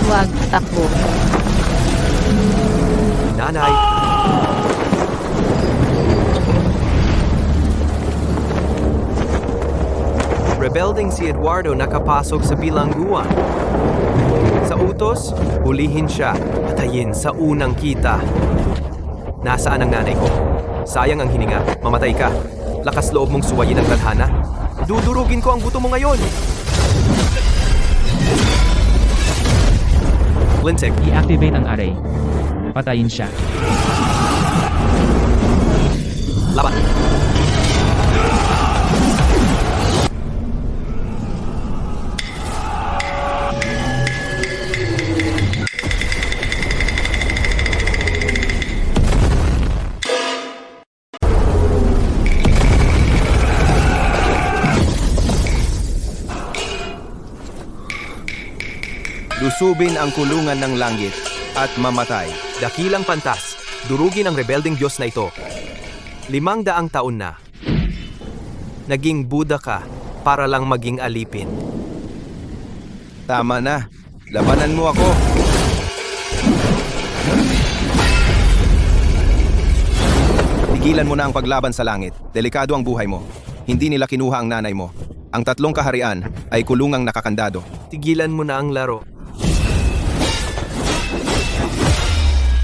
Huwag, takbo. Nanay! Rebelding si Eduardo nakapasok sa bilangguan. Sa utos, hulihin siya, patayin sa unang kita. Nasaan ang nanay ko? Sayang ang hininga, mamatay ka. Lakas loob mong suwayin ang tadhana. Dudurugin ko ang buto mo ngayon! Lintik, I-activate ang array. Patayin siya. laban! Lusubin ang kulungan ng langit at mamatay. Dakilang pantas, durugin ang rebelding Diyos na ito. 500 taon na. Naging Buddha ka para lang maging alipin. Tama na. Labanan mo ako. Tigilan mo na ang paglaban sa langit. Delikado ang buhay mo. Hindi nila kinuha ang nanay mo. Ang 3 kaharian ay kulungang nakakandado. Tigilan mo na ang laro.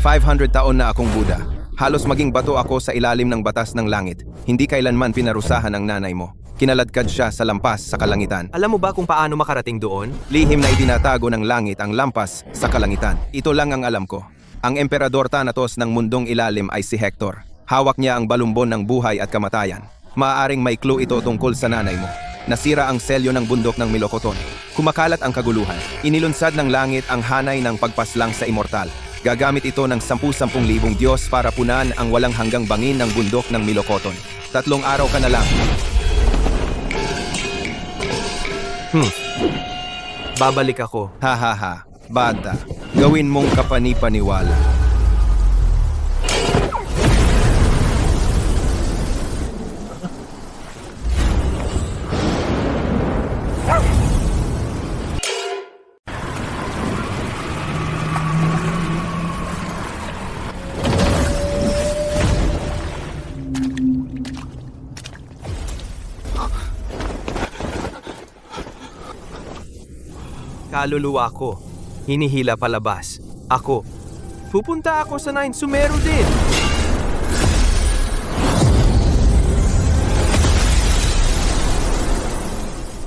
500 taon na akong Buddha. Halos maging bato ako sa ilalim ng batas ng langit. Hindi kailanman pinarusahan ng nanay mo. Kinaladkad siya sa lampas sa kalangitan. Alam mo ba kung paano makarating doon? Lihim na itinatago ng langit ang lampas sa kalangitan. Ito lang ang alam ko. Ang emperador Thanatos ng mundong ilalim ay si Hector. Hawak niya ang balumbon ng buhay at kamatayan. Maaaring may clue ito tungkol sa nanay mo. Nasira ang selyo ng bundok ng Milokoton. Kumakalat ang kaguluhan. Inilunsad ng langit ang hanay ng pagpaslang sa immortal. Gagamit ito ng 10,000 Diyos para punan ang walang hanggang bangin ng bundok ng Milokoton. 3 araw ka na lang. Babalik ako. Ha. Bata, gawin mong kapani-paniwala. Kaluluwa ko. Hinihila palabas. Ako. Pupunta ako sa 9 Sumero din.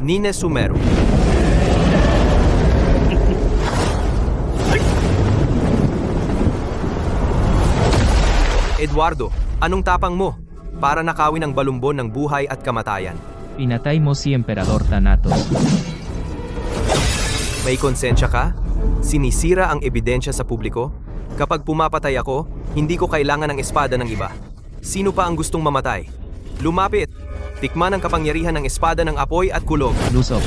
Nina Sumero. Eduardo, anong tapang mo? Para nakawin ang balumbon ng buhay at kamatayan. Pinatay mo si Emperador Thanatos. May konsensya ka? Sinisira ang ebidensya sa publiko? Kapag pumapatay ako, hindi ko kailangan ng espada ng iba. Sino pa ang gustong mamatay? Lumapit! Tikman ang kapangyarihan ng espada ng apoy at kulog. Lusog.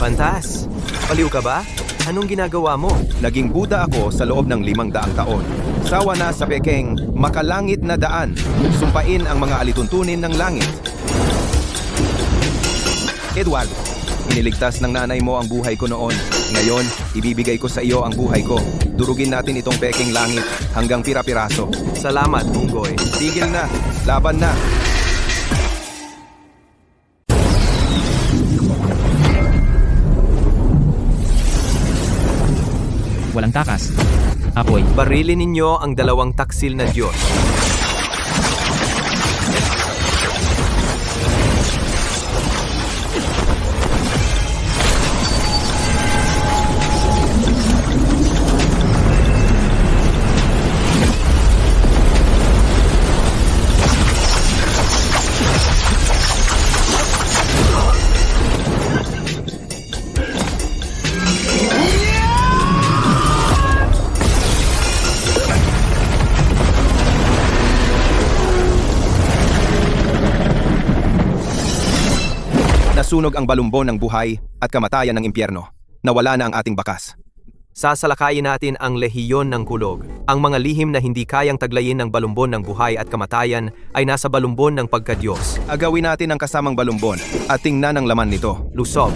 Pantas! Paliw ka ba? Anong ginagawa mo? Naging Buddha ako sa loob ng 500 taon. Sawa na sa pekeng makalangit na daan. Sumpain ang mga alituntunin ng langit. Eduardo, iniligtas ng nanay mo ang buhay ko noon. Ngayon, ibibigay ko sa iyo ang buhay ko. Durugin natin itong pekeng langit hanggang pira-piraso. Salamat, Unggoy. Tigil na. Laban na. Walang takas. Apoy. Barilin ninyo ang 2 taksil na Diyos. Nasunog ang balumbon ng buhay at kamatayan ng impyerno. Nawala na ang ating bakas. Sasalakayin natin ang lehiyon ng kulog. Ang mga lihim na hindi kayang taglayin ng balumbon ng buhay at kamatayan ay nasa balumbon ng pagkadyos. Agawin natin ang kasamang balumbon at tingnan ang laman nito. Lusob.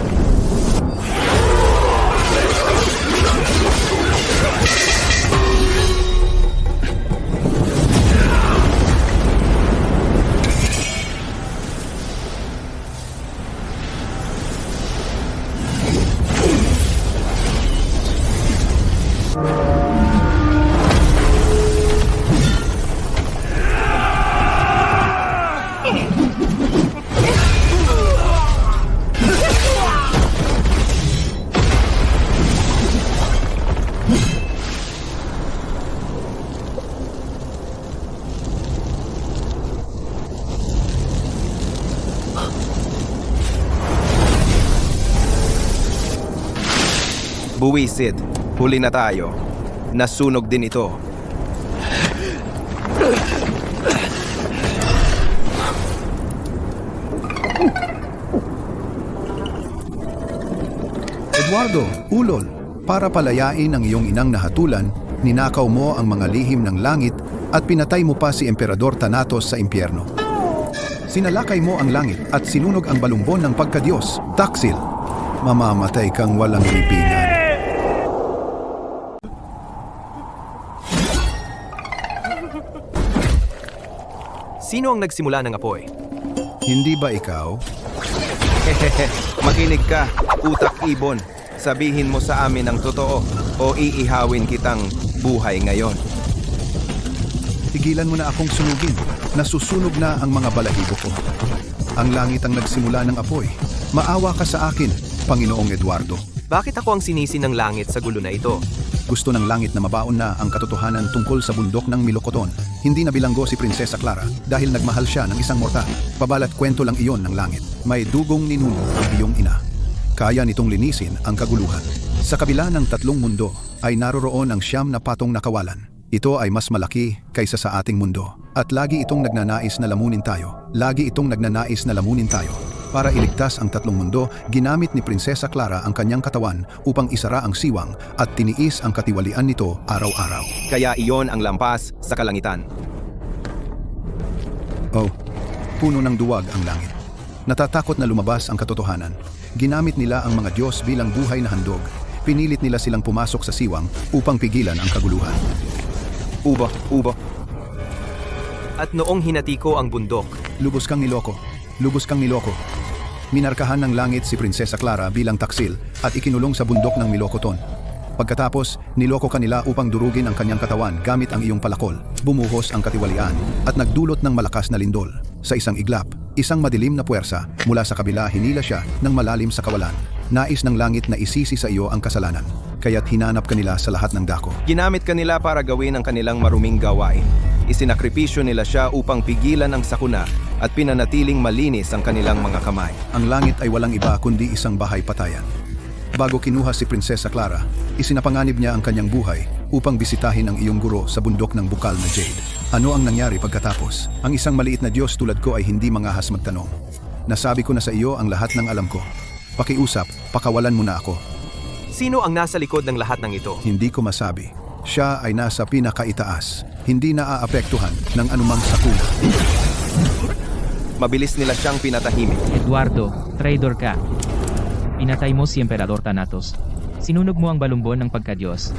Buwisit, huli na tayo. Nasunog din ito. Eduardo, ulol, para palayain ang iyong inang nahatulan, ninakaw mo ang mga lihim ng langit at pinatay mo pa si Emperador Thanatos sa impyerno. Sinalakay mo ang langit at sinunog ang balumbon ng pagkadiyos, Taksil. Mamamatay kang walang lipingan. Sino ang nagsimula ng apoy? Hindi ba ikaw? Hehehe, makinig ka, utak ibon. Sabihin mo sa amin ang totoo o iihawin kitang buhay ngayon. Tigilan mo na akong sunugin. Nasusunog na ang mga balahibo ko. Ang langit ang nagsimula ng apoy. Maawa ka sa akin, Panginoong Eduardo. Bakit ako ang sinisi ng langit sa gulo na ito? Gusto ng langit na mabaon na ang katotohanan tungkol sa bundok ng Milocoton. Hindi na bilanggo si Prinsesa Clara dahil nagmahal siya ng isang mortal. Pabalat kwento lang iyon ng langit. May dugong ninuno ang iyong ina. Kaya nitong linisin ang kaguluhan. Sa kabila ng tatlong mundo ay naroroon ang siyam na patong na kawalan. Ito ay mas malaki kaysa sa ating mundo. At lagi itong nagnanais na lamunin tayo. Lagi itong nagnanais na lamunin tayo. Para iligtas ang tatlong mundo, ginamit ni Prinsesa Clara ang kanyang katawan upang isara ang siwang at tiniis ang katiwalian nito araw-araw. Kaya iyon ang lampas sa kalangitan. Oh, puno ng duwag ang langit. Natatakot na lumabas ang katotohanan. Ginamit nila ang mga Diyos bilang buhay na handog. Pinilit nila silang pumasok sa siwang upang pigilan ang kaguluhan. Ubo. At noong hinati ko ang bundok, Lubos kang niloko. Lubos kang niloko. Minarkahan ng langit si Prinsesa Clara bilang taksil at ikinulong sa bundok ng Milocoton. Pagkatapos, niloko kanila upang durugin ang kanyang katawan gamit ang iyong palakol. Bumuhos ang katiwalian at nagdulot ng malakas na lindol. Sa isang iglap, isang madilim na puwersa mula sa kabila hinila siya ng malalim sa kawalan. Nais ng langit na isisi sa iyo ang kasalanan, kaya't hinanap kanila sa lahat ng dako. Ginamit kanila para gawin ang kanilang maruming gawain. Isinakripisyo nila siya upang pigilan ang sakuna at pinanatiling malinis ang kanilang mga kamay. Ang langit ay walang iba kundi isang bahay patayan. Bago kinuha si Prinsesa Clara, isinapanganib niya ang kanyang buhay upang bisitahin ang iyong guro sa bundok ng bukal na Jade. Ano ang nangyari pagkatapos? Ang isang maliit na Diyos tulad ko ay hindi mangahas magtanong. Nasabi ko na sa iyo ang lahat ng alam ko. Pakiusap, pakawalan mo na ako. sino ang nasa likod ng lahat ng ito? Hindi ko masabi. Siya ay nasa pinakaitaas. Hindi naaapektuhan ng anumang sakuna. Mabilis nila siyang pinatahimik. Eduardo, traitor ka. Pinatay mo si Emperador Thanatos. Sinunog mo ang balumbon ng pagkadyos.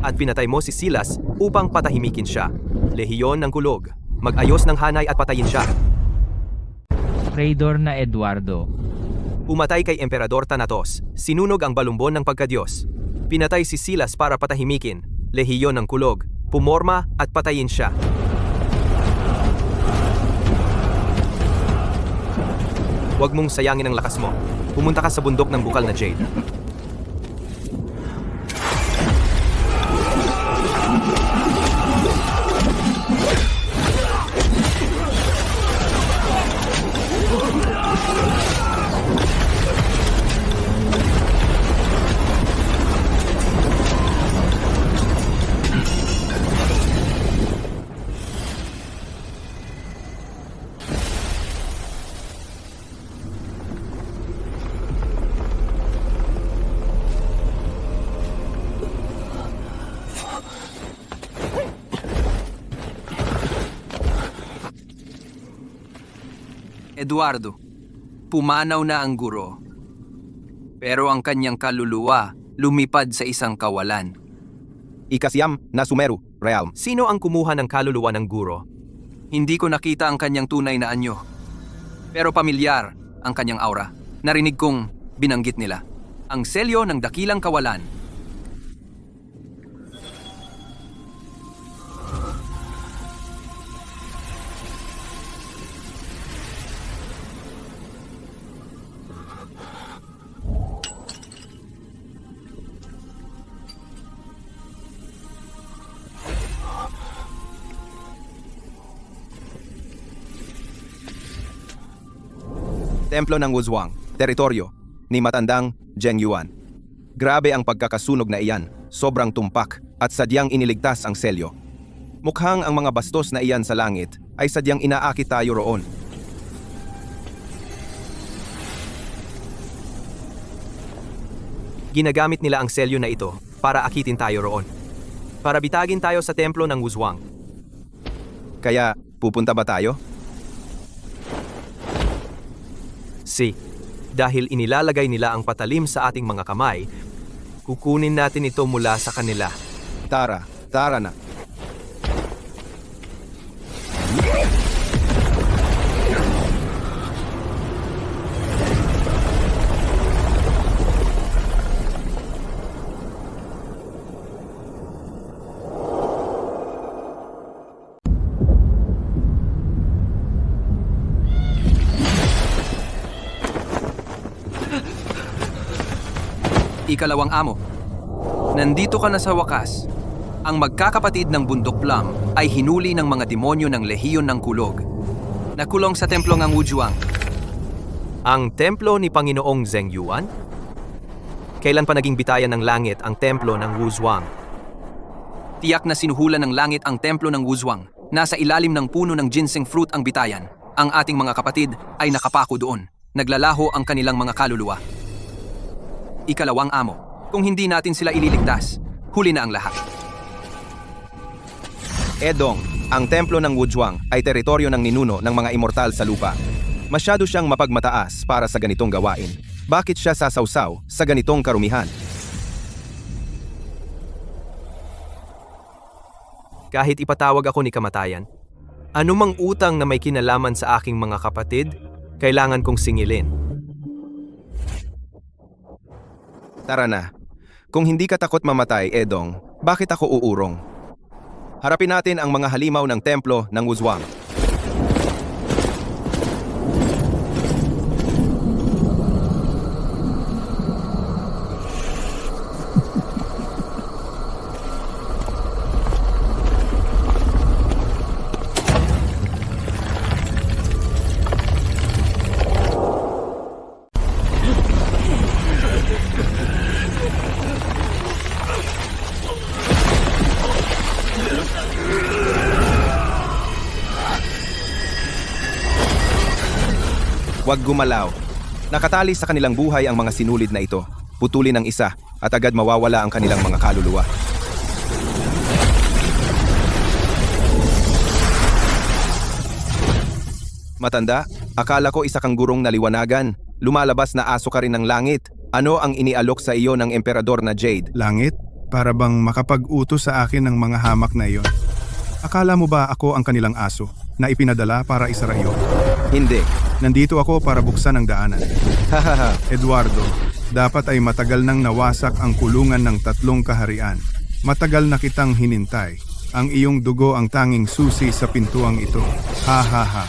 At pinatay mo si Silas upang patahimikin siya. Lehiyon ng kulog. Mag-ayos ng hanay at patayin siya. Traitor na Eduardo. Umatay kay Emperador Thanatos. Sinunog ang balumbon ng pagkadyos. Pinatay si Silas para patahimikin. Lehiyon ng kulog. Pumorma at patayin siya. Huwag mong sayangin ang lakas mo. Pumunta ka sa bundok ng bukal na Jade. Eduardo, pumanaw na ang guro. Pero ang kanyang kaluluwa lumipad sa isang kawalan. Ikasyam na Sumeru, Realm. Sino ang kumuha ng kaluluwa ng guro? Hindi ko nakita ang kanyang tunay na anyo. Pero pamilyar ang kanyang aura. Narinig kong binanggit nila. Ang selyo ng dakilang kawalan. Templo ng Wuzhuang, teritoryo ni matandang Zheng Yuan. Grabe ang pagkakasunog na iyan, sobrang tumpak at sadyang iniligtas ang selyo. Mukhang ang mga bastos na iyan sa langit ay sadyang inaakit tayo roon. Ginagamit nila ang selyo na ito para akitin tayo roon. Para bitagin tayo sa templo ng Wuzhuang. Kaya, pupunta ba tayo? Dahil inilalagay nila ang patalim sa ating mga kamay, kukunin natin ito mula sa kanila. Tara na. Ikalawang amo. Nandito ka na sa wakas. Ang magkakapatid ng Bundok Plum ay hinuli ng mga demonyo ng Lehiyon ng Kulog. Nakulong sa templo ng Wuzhuang. Ang templo ni Panginoong Zheng Yuan? Kailan pa naging bitayan ng langit ang templo ng Wuzhuang? Tiyak na sinuhulan ng langit ang templo ng Wuzhuang. Nasa ilalim ng puno ng ginseng fruit ang bitayan. Ang ating mga kapatid ay nakapako doon. Naglalaho ang kanilang mga kaluluwa. Ikalawang amo. Kung hindi natin sila ililigtas, huli na ang lahat. Edong, ang templo ng Wuzhuang ay teritoryo ng ninuno ng mga immortal sa lupa. Masyado siyang mapagmataas para sa ganitong gawain. Bakit siya sasawsaw sa ganitong karumihan? Kahit ipatawag ako ni kamatayan, anumang utang na may kinalaman sa aking mga kapatid, kailangan kong singilin. Tara na. Kung hindi ka takot mamatay, Edong, bakit ako uurong? Harapin natin ang mga halimaw ng templo ng Wuzhuang. Huwag gumalaw. Nakatali sa kanilang buhay ang mga sinulid na ito. Putulin ang isa at agad mawawala ang kanilang mga kaluluwa. Matanda, akala ko isa kang gurong naliwanagan. Lumalabas na aso ka rin ng langit. Ano ang inialok sa iyo ng emperador na Jade? Langit? Para bang makapag-utos sa akin ng mga hamak na iyon? Akala mo ba ako ang kanilang aso na ipinadala para isara iyo? Hindi. Nandito ako para buksan ang daanan. Hahaha. Eduardo, dapat ay matagal nang nawasak ang kulungan ng 3 kaharian. Matagal na kitang hinintay. Ang iyong dugo ang tanging susi sa pintuang ito. Ha ha ha.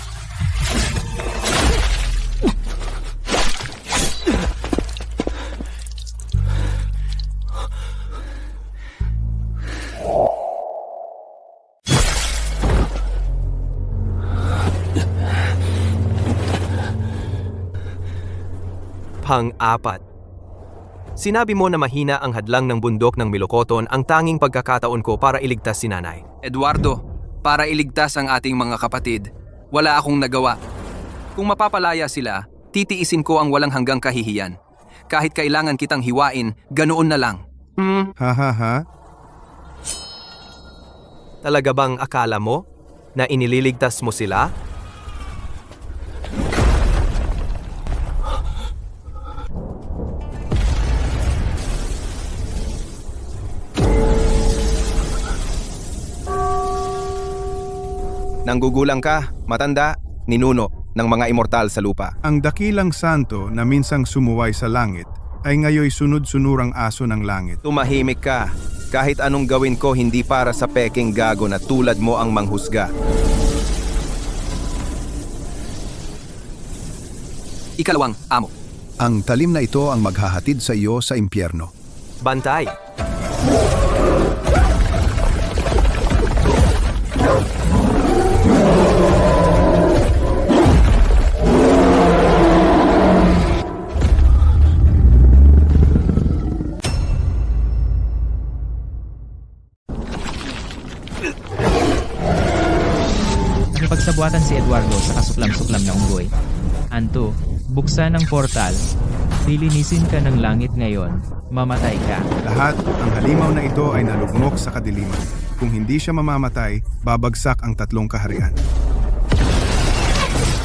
Pang-apat. Sinabi mo na mahina ang hadlang ng bundok ng Milokoton ang tanging pagkakataon ko para iligtas si nanay. Eduardo, para iligtas ang ating mga kapatid, wala akong nagawa. Kung mapapalaya sila, titiisin ko ang walang hanggang kahihiyan. Kahit kailangan kitang hiwain, ganoon na lang. Ha ha ha. Talaga bang akala mo na inililigtas mo sila? Nanggugulang ka, matanda, ninuno ng mga immortal sa lupa. Ang dakilang santo na minsang sumuway sa langit ay ngayoy sunod-sunurang aso ng langit. Tumahimik ka. Kahit anong gawin ko hindi para sa peking gago na tulad mo ang manghusga. Ikalawang amo. Ang talim na ito ang maghahatid sa iyo sa impyerno. Bantay. Nakipagsabuatan si Eduardo sa kasuklam-suklam na unggoy. Anto, buksan ang portal. Lilinisin ka ng langit ngayon. Mamatay ka. Lahat ang halimaw na ito ay nalugmok sa kadiliman. Kung hindi siya mamamatay, babagsak ang 3 kaharian.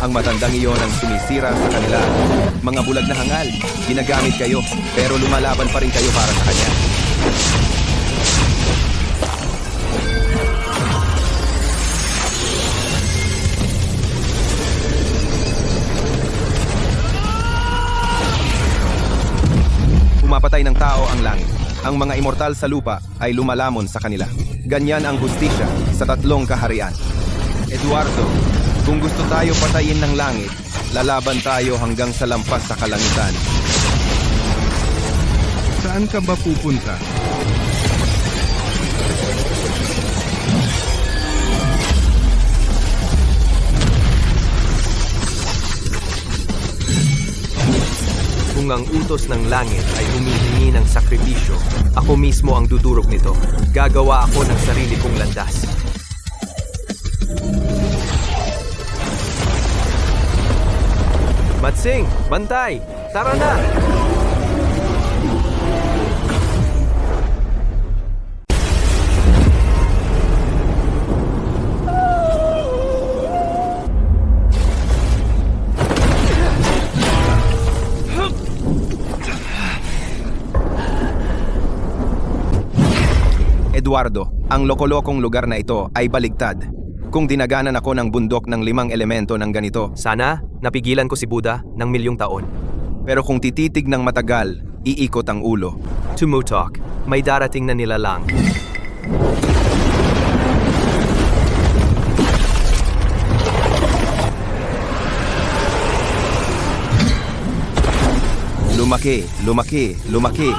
Ang matandang iyon ang sumisira sa kanila. Mga bulag na hangal, ginagamit kayo, pero lumalaban pa rin kayo para sa kanya. Pumapatay ng tao ang langit. Ang mga immortal sa lupa ay lumalamon sa kanila. Ganyan ang hustisya sa 3 kaharian. Eduardo, kung gusto tayo patayin ng langit, lalaban tayo hanggang sa lampas sa kalangitan. Saan ka ba pupunta? Kung ang utos ng langit ay humihingi ng sakripisyo, ako mismo ang dudurog nito. Gagawa ako ng sarili kong landas. Matsing! Bantay! Tara na! Eduardo, ang lokolokong lugar na ito ay baligtad. Kung dinaganan ako ng bundok ng 5 elemento ng ganito, Sana, napigilan ko si Buddha ng 1,000,000 taon. pero kung tititig ng matagal, iikot ang ulo. Tumutok, may darating na nilalang. Lumaki, lumaki, lumaki.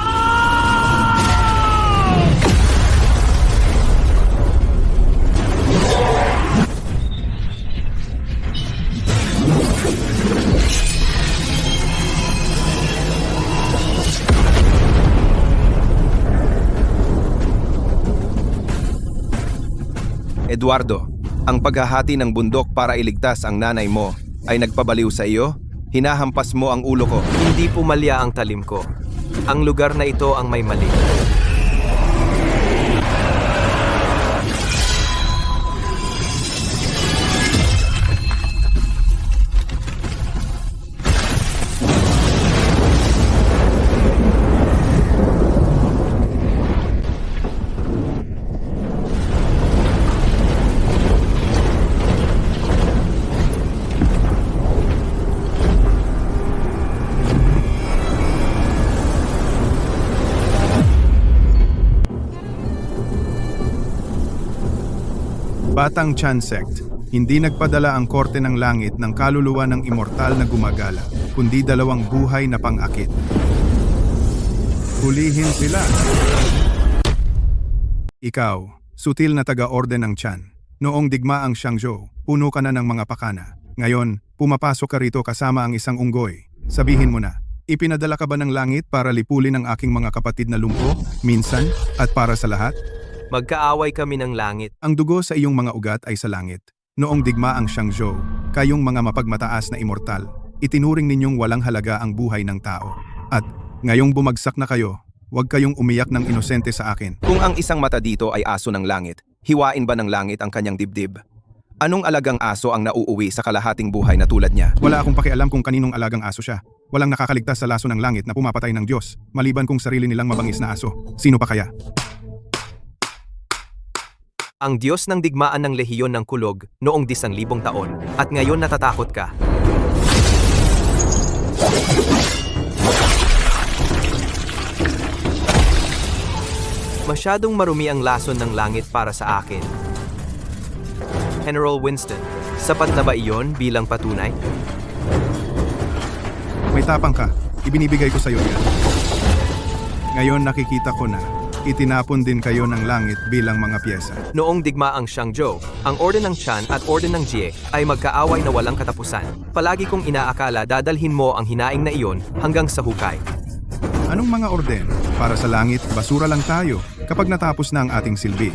Eduardo, ang paghahati ng bundok para iligtas ang nanay mo ay nagpabaliw sa iyo? Hinahampas mo ang ulo ko. Hindi pumalya ang talim ko. Ang lugar na ito ang may mali. Batang Chan Sect, hindi nagpadala ang korte ng langit ng kaluluwa ng immortal na gumagala, kundi 2 buhay na pang-akit. Hulihin sila! Ikaw, sutil na taga-orden ng Chan. Noong digmaang Xiangzhou, puno ka na ng mga pakana. Ngayon, pumapasok ka rito kasama ang isang unggoy. Sabihin mo na, ipinadala ka ba ng langit para lipulin ang aking mga kapatid na lumpo, minsan, at para sa lahat? Magkaaway kami ng langit. Ang dugo sa iyong mga ugat ay sa langit. Noong digmaang Xiangzhou, kayong mga mapagmataas na immortal, itinuring ninyong walang halaga ang buhay ng tao. At ngayong bumagsak na kayo, huwag kayong umiyak ng inosente sa akin. Kung ang isang mata dito ay aso ng langit, hiwain ba ng langit ang kanyang dibdib? Anong alagang aso ang nauuwi sa kalahating buhay na tulad niya? Wala akong pakialam kung kaninong alagang aso siya. Walang nakakaligtas sa laso ng langit na pumapatay ng Diyos, maliban kung sarili nilang mabangis na aso. Sino pa kaya? Ang Diyos ng digmaan ng lehiyon ng kulog noong 10,000 taon, at ngayon natatakot ka. Masyadong marumi ang lason ng langit para sa akin. General Winston, sapat na ba iyon bilang patunay? May tapang ka. Ibinibigay ko sa iyo yan. Ngayon nakikita ko na itinapon din kayo ng langit bilang mga piyesa. Noong digmaang Xiangzhou, ang Orden ng Chan at Orden ng Jie ay magkaaway na walang katapusan. Palagi kong inaakala dadalhin mo ang hinaing na iyon hanggang sa hukay. Anong mga orden? Para sa langit, basura lang tayo kapag natapos na ang ating silbi.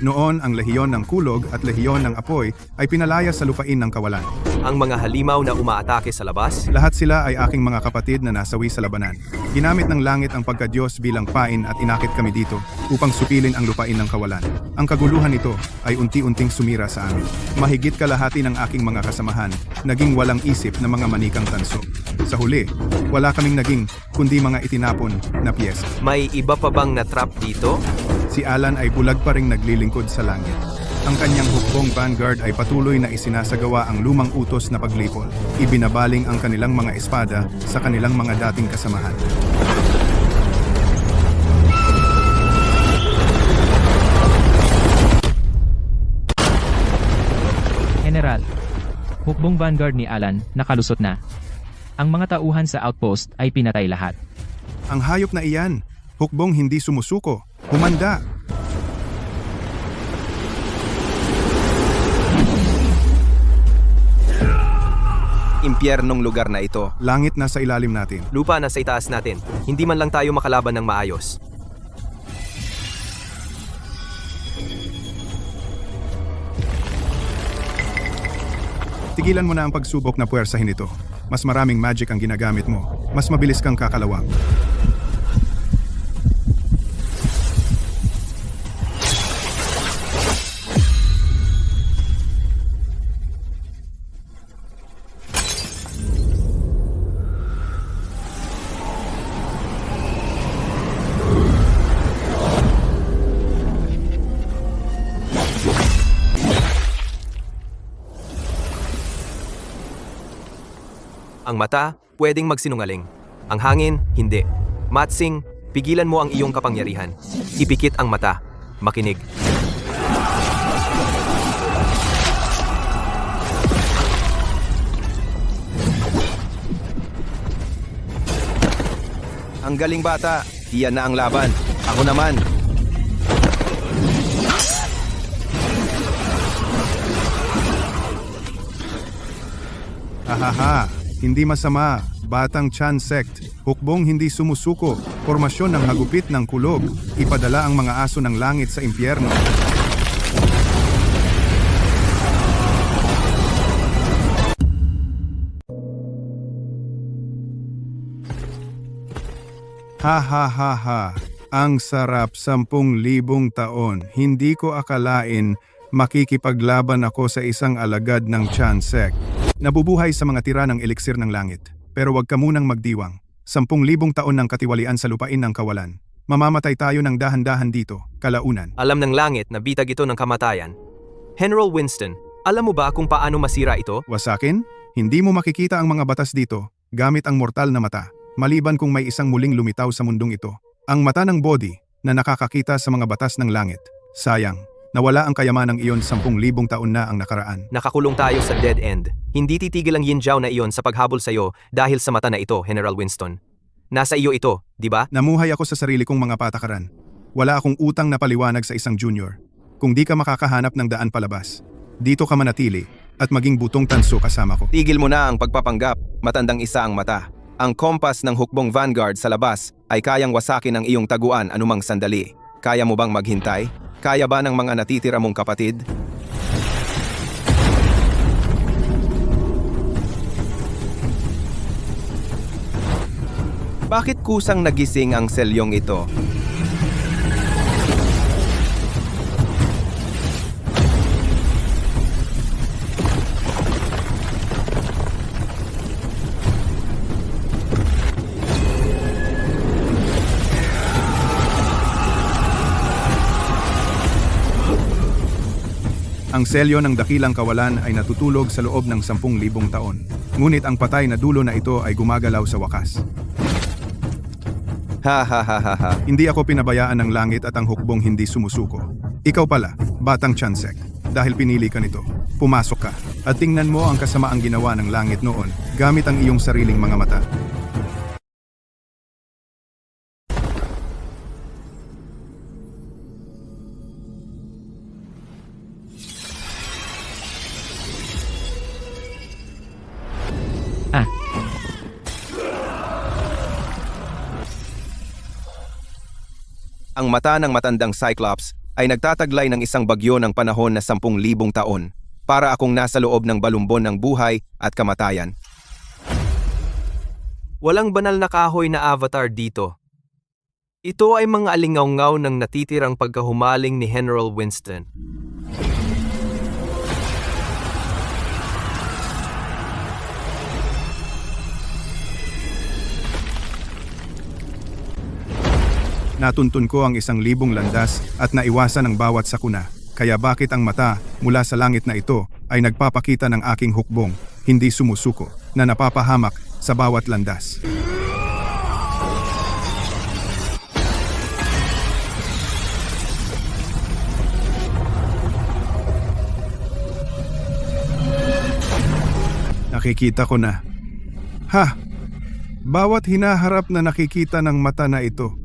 Noon, ang lehiyon ng kulog at lehiyon ng apoy ay pinalaya sa lupain ng kawalan. Ang mga halimaw na umaatake sa labas, Lahat sila ay aking mga kapatid na nasawi sa labanan. Ginamit ng langit ang pagkadyos bilang pain at inakit kami dito upang supilin ang lupain ng kawalan. Ang kaguluhan nito ay unti-unting sumira sa amin. Mahigit kalahati ng aking mga kasamahan naging walang isip na mga manikang tanso. Sa huli, wala kaming naging kundi mga itinapon na piyesa. may iba pa bang na-trap dito? Si Alan ay bulag pa ring naglilingkod sa langit. Ang kanyang hukbong vanguard ay patuloy na isinasagawa ang lumang utos na paglipol. Ibinabaling ang kanilang mga espada sa kanilang mga dating kasamahan. General, hukbong vanguard ni Alan nakalusot na. Ang mga tauhan sa outpost ay pinatay lahat. Ang hayop na iyan, hukbong hindi sumusuko, humanda. Impyernong lugar na ito. Langit na sa ilalim natin. Lupa na sa itaas natin. Hindi man lang tayo makalaban ng maayos. Tigilan mo na ang pagsubok na puwersahin ito. Mas maraming magic ang ginagamit mo. Mas mabilis kang kakalawang. Ang mata, pwedeng magsinungaling. Ang hangin, hindi. Matsing, pigilan mo ang iyong kapangyarihan. Ipikit ang mata. Makinig. Ang galing bata. Iyan na ang laban. Ako naman. Hahaha, hindi masama. Batang Chan Sect. Hukbong hindi sumusuko. Formasyon ng hagupit ng kulog. Ipadala ang mga aso ng langit sa impyerno. Ha ha ha ha. Ang sarap 10,000 taon. Hindi ko akalain makikipaglaban ako sa isang alagad ng Chan Sect. Nabubuhay sa mga tira ng eliksir ng langit. Pero wag ka munang magdiwang. 10,000 taon ng katiwalian sa lupain ng kawalan. Mamamatay tayo ng dahan-dahan dito, kalaunan. Alam ng langit na bitag ito ng kamatayan. General Winston, alam mo ba kung paano masira ito? Wasakin? Hindi mo makikita ang mga batas dito gamit ang mortal na mata, maliban kung may isang muling lumitaw sa mundong ito. Ang mata ng body na nakakakita sa mga batas ng langit. Sayang. Nawala ang kayamanang iyon 10,000 taon na ang nakaraan. Nakakulong tayo sa dead end. Hindi titigil ang Yin Jiao na iyon sa paghabol sa iyo dahil sa mata na ito, General Winston. Nasa iyo ito, di ba? Namuhay ako sa sarili kong mga patakaran. Wala akong utang na paliwanag sa isang junior. Kung di ka makakahanap ng daan palabas, dito ka manatili at maging butong tanso kasama ko. Tigil mo na ang pagpapanggap. Matandang isa ang mata. Ang kompas ng hukbong vanguard sa labas ay kayang wasakin ang iyong taguan anumang sandali. Kaya mo bang maghintay? Kaya ba ng mga natitira mong kapatid? Bakit kusang nagising ang selyong ito? Ang selyo ng dakilang kawalan ay natutulog sa loob ng 10,000 taon. Ngunit ang patay na dulo na ito ay gumagalaw sa wakas. Ha ha ha ha ha. Hindi ako pinabayaan ng langit at ang hukbong hindi sumusuko. Ikaw pala, Batang Chansek, dahil pinili ka nito. Pumasok ka at tingnan mo ang kasamaang ginawa ng langit noon gamit ang iyong sariling mga mata. Ah, Ang mata ng matandang Cyclops ay nagtataglay ng isang bagyo ng panahon na 10,000 taon para akong nasa loob ng balumbon ng buhay at kamatayan. Walang banal na kahoy na avatar dito. Ito ay mga alingaw-ngaw ng natitirang pagkahumaling ni General Winston. Natuntun ko ang 1,000 landas at naiwasan ang bawat sakuna. Kaya bakit ang mata mula sa langit na ito ay nagpapakita ng aking hukbong, hindi sumusuko, na napapahamak sa bawat landas. Nakikita ko na. Ha! Bawat hinaharap na nakikita ng mata na ito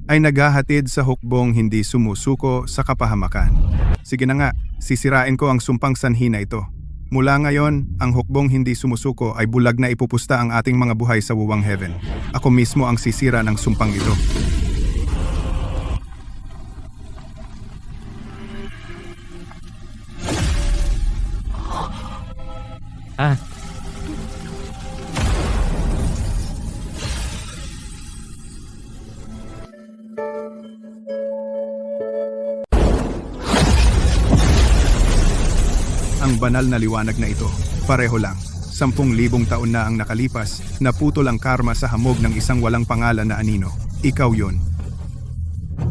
ay naghahatid sa hukbong hindi sumusuko sa kapahamakan. Sige na nga, sisirain ko ang sumpang sanhi na ito. Mula ngayon, ang hukbong hindi sumusuko ay bulag na ipupusta ang ating mga buhay sa wuwang heaven. Ako mismo ang sisira ng sumpang ito. ah, Ang banal na liwanag na ito, pareho lang. 10,000 taon na ang nakalipas, naputol ang karma sa hamog ng isang walang pangalan na anino. Ikaw yon.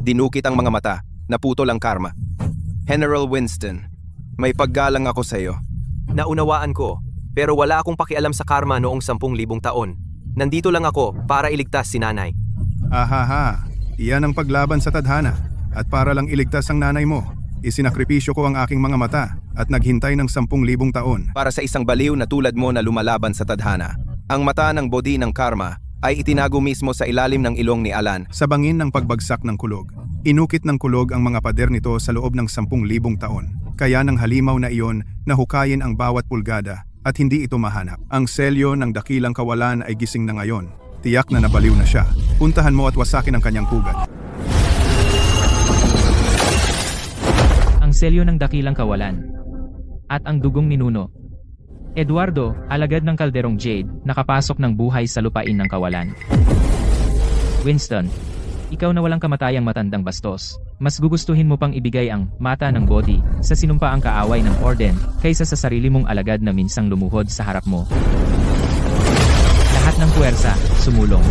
Dinukit ang mga mata, naputol ang karma. General Winston, may paggalang ako sa iyo. Naunawaan ko, pero wala akong pakialam sa karma noong 10,000 taon. Nandito lang ako para iligtas si nanay. Ahaha, iyan ang paglaban sa tadhana. At para lang iligtas ang nanay mo, isinakripisyo ko ang aking mga mata at naghintay ng 10,000 taon. Para sa isang baliw na tulad mo na lumalaban sa tadhana, ang mata ng bodi ng karma ay itinago mismo sa ilalim ng ilong ni Alan. Sa bangin ng pagbagsak ng kulog, inukit ng kulog ang mga pader nito sa loob ng 10,000 taon. Kaya ng halimaw na iyon, nahukayin ang bawat pulgada at hindi ito mahanap. Ang selyo ng dakilang kawalan ay gising na ngayon. Tiyak na nabaliw na siya. Puntahan mo at wasakin ang kanyang pugat. ang selyo ng dakilang kawalan. At ang dugong ninuno. Eduardo, alagad ng kalderong Jade, nakapasok ng buhay sa lupain ng kawalan. Winston, ikaw na walang kamatayang matandang bastos. Mas gugustuhin mo pang ibigay ang mata ng body sa sinumpaang kaaway ng Orden kaysa sa sarili mong alagad na minsang lumuhod sa harap mo. Lahat ng puwersa, sumulong.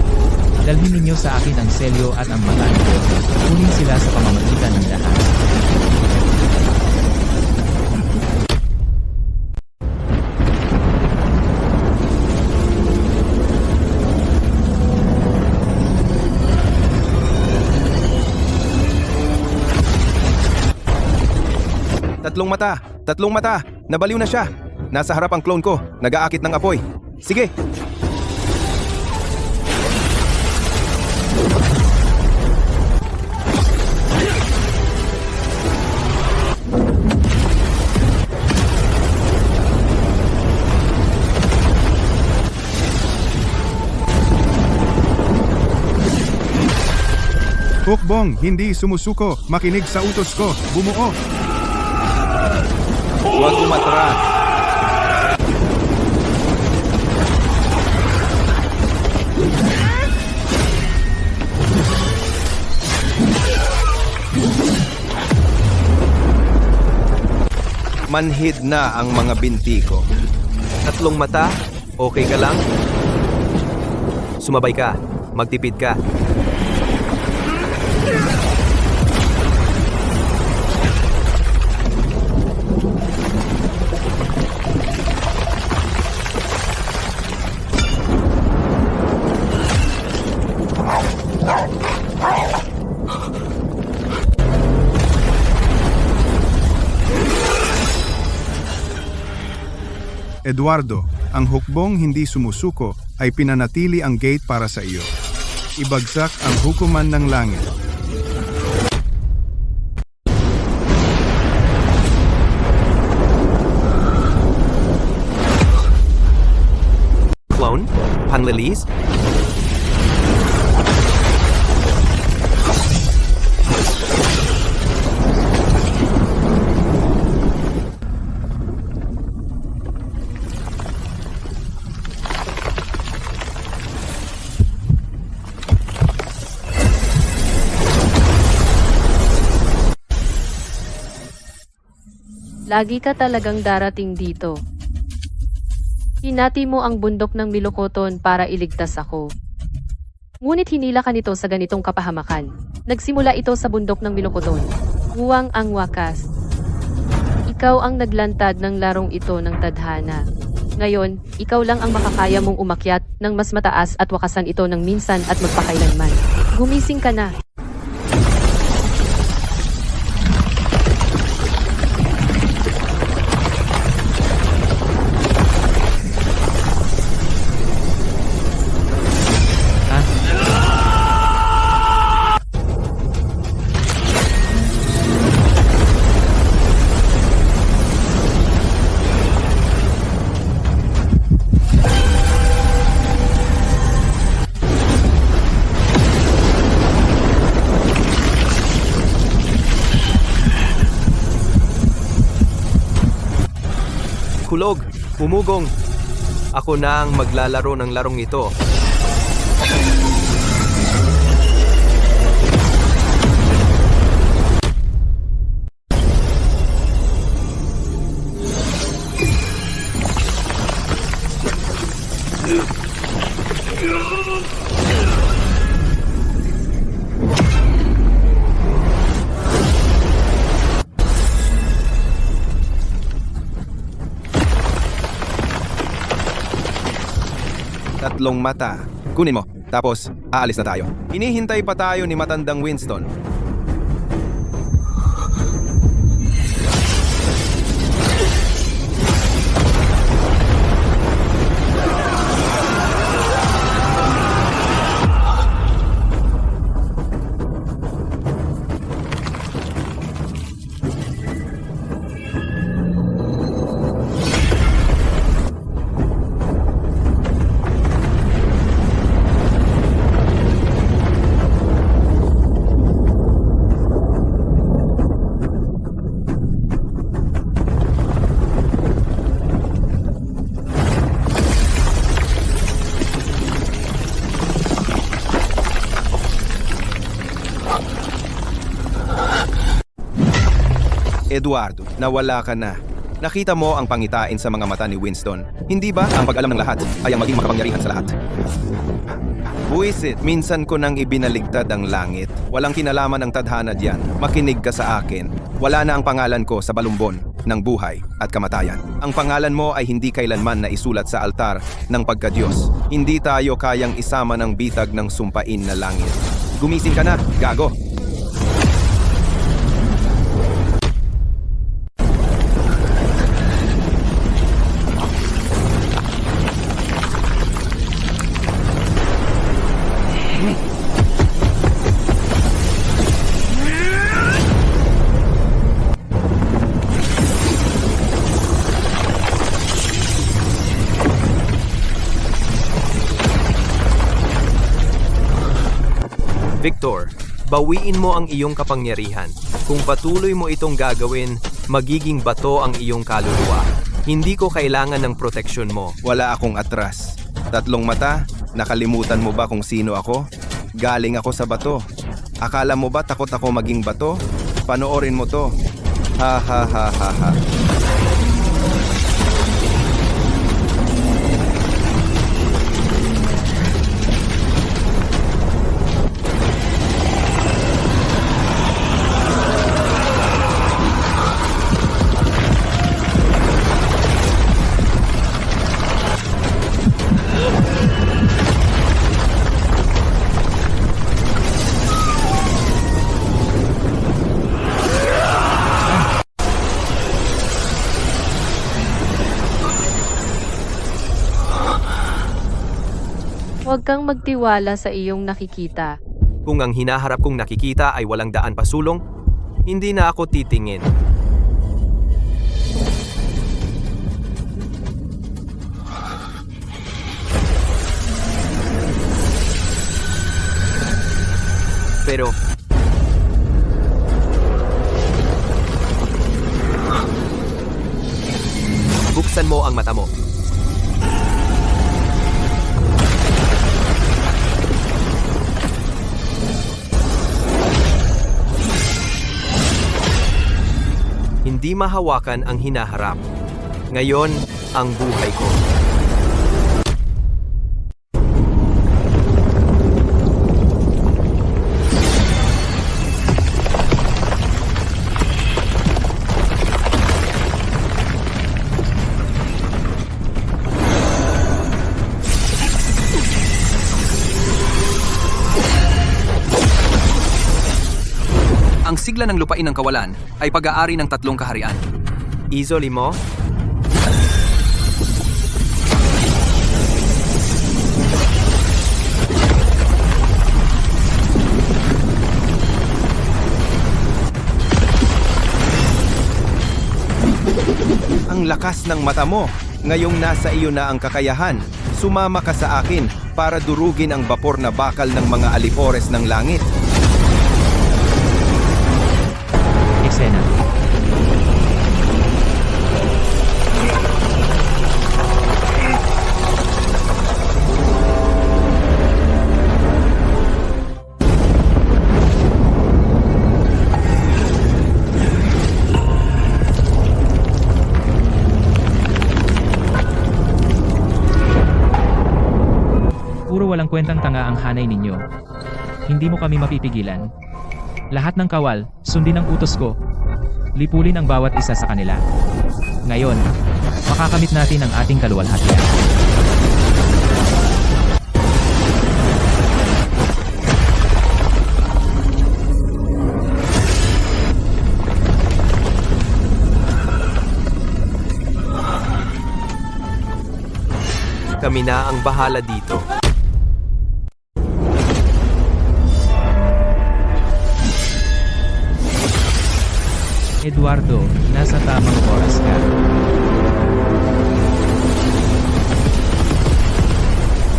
Dalhin ninyo sa akin ang selyo at ang mata ng body. Kunin sila sa pamamagitan ng lahat. Tatlong mata! Nabaliw na siya! Nasa harap ang clone ko, nag-aakit ng apoy. Sige! Hukbong, hindi sumusuko. Makinig sa utos ko. Bumuo. Huwag umatras! Manhid na ang mga binti ko. Tatlong mata? Okay ka lang? Sumabay ka. Magtipid ka. Eduardo, ang hukbong hindi sumusuko ay pinanatili ang gate para sa iyo. Ibagsak ang hukuman ng langit. Clone? Panlilis? Lagi ka talagang darating dito. Hinati mo ang bundok ng Milokoton para iligtas ako. Ngunit hinila ka nito sa ganitong kapahamakan. Nagsimula ito sa bundok ng Milokoton. Nguwang ang wakas. Ikaw ang naglantad ng larong ito ng tadhana. Ngayon, ikaw lang ang makakaya mong umakyat ng mas mataas at wakasan ito ng minsan at magpakailanman. Gumising ka na. Kulog, humugong. Ako na ang maglalaro ng larong ito. Tatlong mata. Kunin mo. Tapos, aalis na tayo. Hinihintay pa tayo ni matandang Winston. Eduardo, nawala ka na. Nakita mo ang pangitain sa mga mata ni Winston. Hindi ba ang pag-alam ng lahat ay ang maging makapangyarihan sa lahat? Buwisit, minsan ko nang ibinaligtad ang langit. Walang kinalaman ang tadhana diyan. Makinig ka sa akin. Wala na ang pangalan ko sa balumbon ng buhay at kamatayan. Ang pangalan mo ay hindi kailanman na isulat sa altar ng pagkadiyos. Hindi tayo kayang isama ng bitag ng sumpain na langit. Gumising ka na, gago! Victor, bawiin mo ang iyong kapangyarihan. Kung patuloy mo itong gagawin, magiging bato ang iyong kaluluwa. Hindi ko kailangan ng proteksyon mo. Wala akong atras. Tatlong mata, nakalimutan mo ba kung sino ako? Galing ako sa bato. Akala mo ba takot ako maging bato? Panoorin mo to. Ha ha ha ha ha. Huwag kang magtiwala sa iyong nakikita. Kung ang hinaharap kong nakikita ay walang daan pasulong, hindi na ako titingin. Pero buksan mo ang mata mo. Hindi mahawakan ang hinaharap. Ngayon, ang buhay ko. Ang sigla ng lupain ng kawalan ay pag-aari ng 3 kaharian. Izoli mo? Ang lakas ng mata mo. Ngayong nasa iyo na ang kakayahan, sumama ka sa akin para durugin ang bapor na bakal ng mga alipores ng langit. Eksena. Puro walang kwentang tanga ang hanay ninyo. Hindi mo kami mapipigilan. Lahat ng kawal, sundin ang utos ko. Lipulin ang bawat isa sa kanila. Ngayon, makakamit natin ang ating kaluwalhatian. Kami na ang bahala dito. Eduardo, nasa tamang oras ka.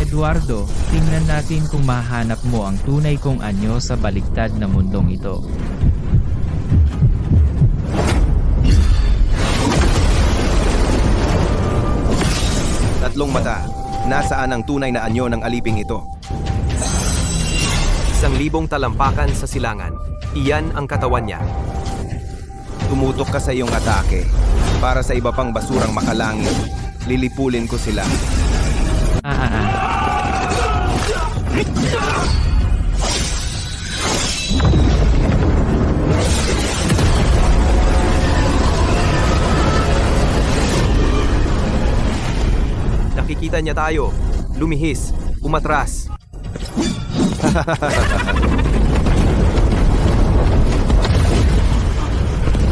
Eduardo, tingnan natin kung mahanap mo ang tunay kong anyo sa baliktad na mundong ito. Tatlong mata. Nasaan ang tunay na anyo ng aliping ito? 1,000 talampakan sa silangan. Iyan ang katawan niya. Tumutok ka sa iyong atake. Para sa iba pang basurang makalangit, lilipulin ko sila. Nakikita niya tayo. Lumihis. Umatras.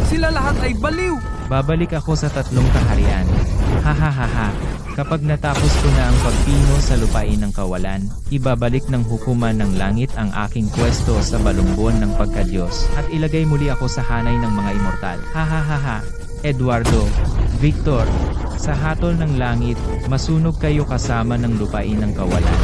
Sila lahat ay baliw! Babalik ako sa 3 kaharian. Hahaha. Kapag natapos ko na ang pagpino sa lupain ng kawalan, ibabalik ng hukuman ng langit ang aking pwesto sa balumbon ng pagkadyos at ilagay muli ako sa hanay ng mga immortal. Hahaha. Eduardo, Victor, sa hatol ng langit, masunog kayo kasama ng lupain ng kawalan.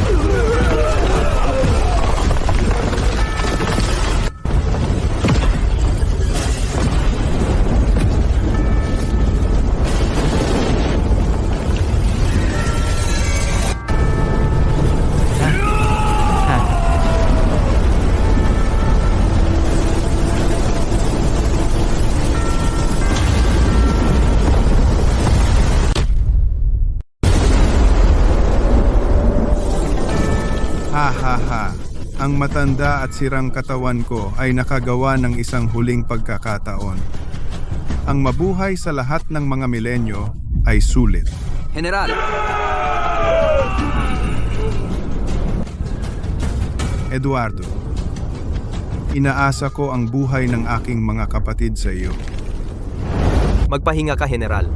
Ha. Ang matanda at sirang katawan ko ay nakagawa ng isang huling pagkakataon. Ang mabuhay sa lahat ng mga milenyo ay sulit. General, Eduardo, inaasa ko ang buhay ng aking mga kapatid sa iyo. Magpahinga ka, General.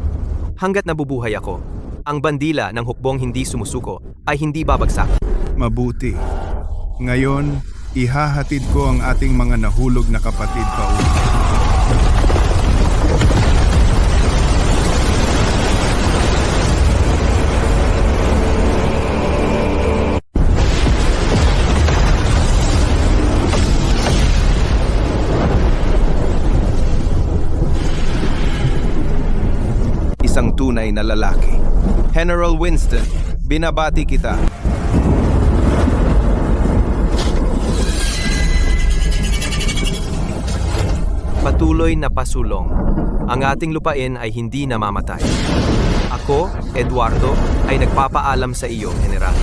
Hanggat nabubuhay ako, ang bandila ng hukbong hindi sumusuko ay hindi babagsak. Mabuti. Ngayon, ihahatid ko ang ating mga nahulog na kapatid pa uwi. Isang tunay na lalaki. General Winston, binabati kita. Patuloy na pasulong. Ang ating lupain ay hindi namamatay. Ako, Eduardo, ay nagpapaalam sa iyo, General.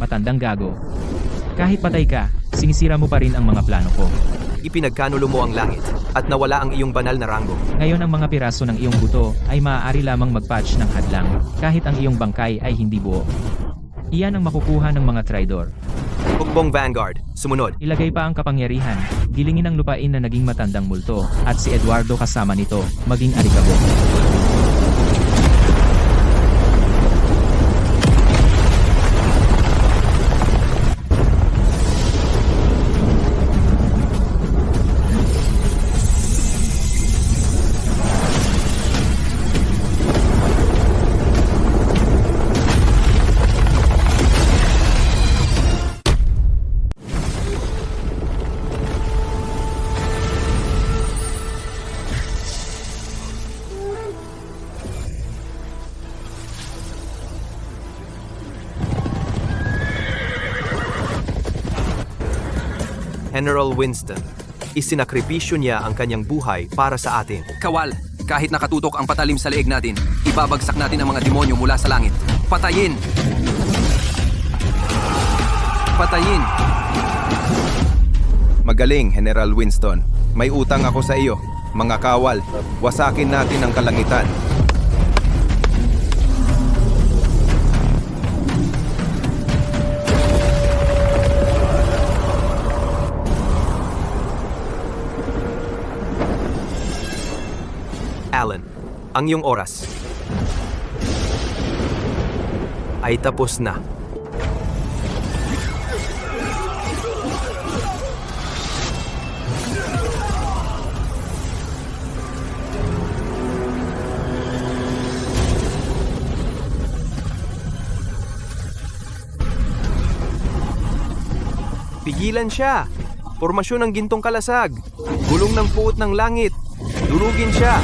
Matandang gago. Kahit patay ka, sinisira mo pa rin ang mga plano ko. Ipinagkanulo mo ang langit at nawala ang iyong banal na ranggo. Ngayon ang mga piraso ng iyong buto ay maaari lamang mag-patch ng hadlang kahit ang iyong bangkay ay hindi buo. Iyan ang makukuha ng mga traidor. Hukbong Vanguard, sumunod. Ilagay pa ang kapangyarihan, gilingin ang lupain na naging matandang multo, at si Eduardo kasama nito, maging alikabok. General Winston, isinakripisyo niya ang kanyang buhay para sa atin. Kawal, kahit nakatutok ang patalim sa leeg natin, ibabagsak natin ang mga demonyo mula sa langit. Patayin! Patayin! Magaling, General Winston. May utang ako sa iyo. Mga kawal, wasakin natin ang kalangitan. Alan, ang iyong oras ay tapos na. Pigilan siya. Formasyon ng gintong kalasag. Gulong ng puot ng langit. Durugin siya.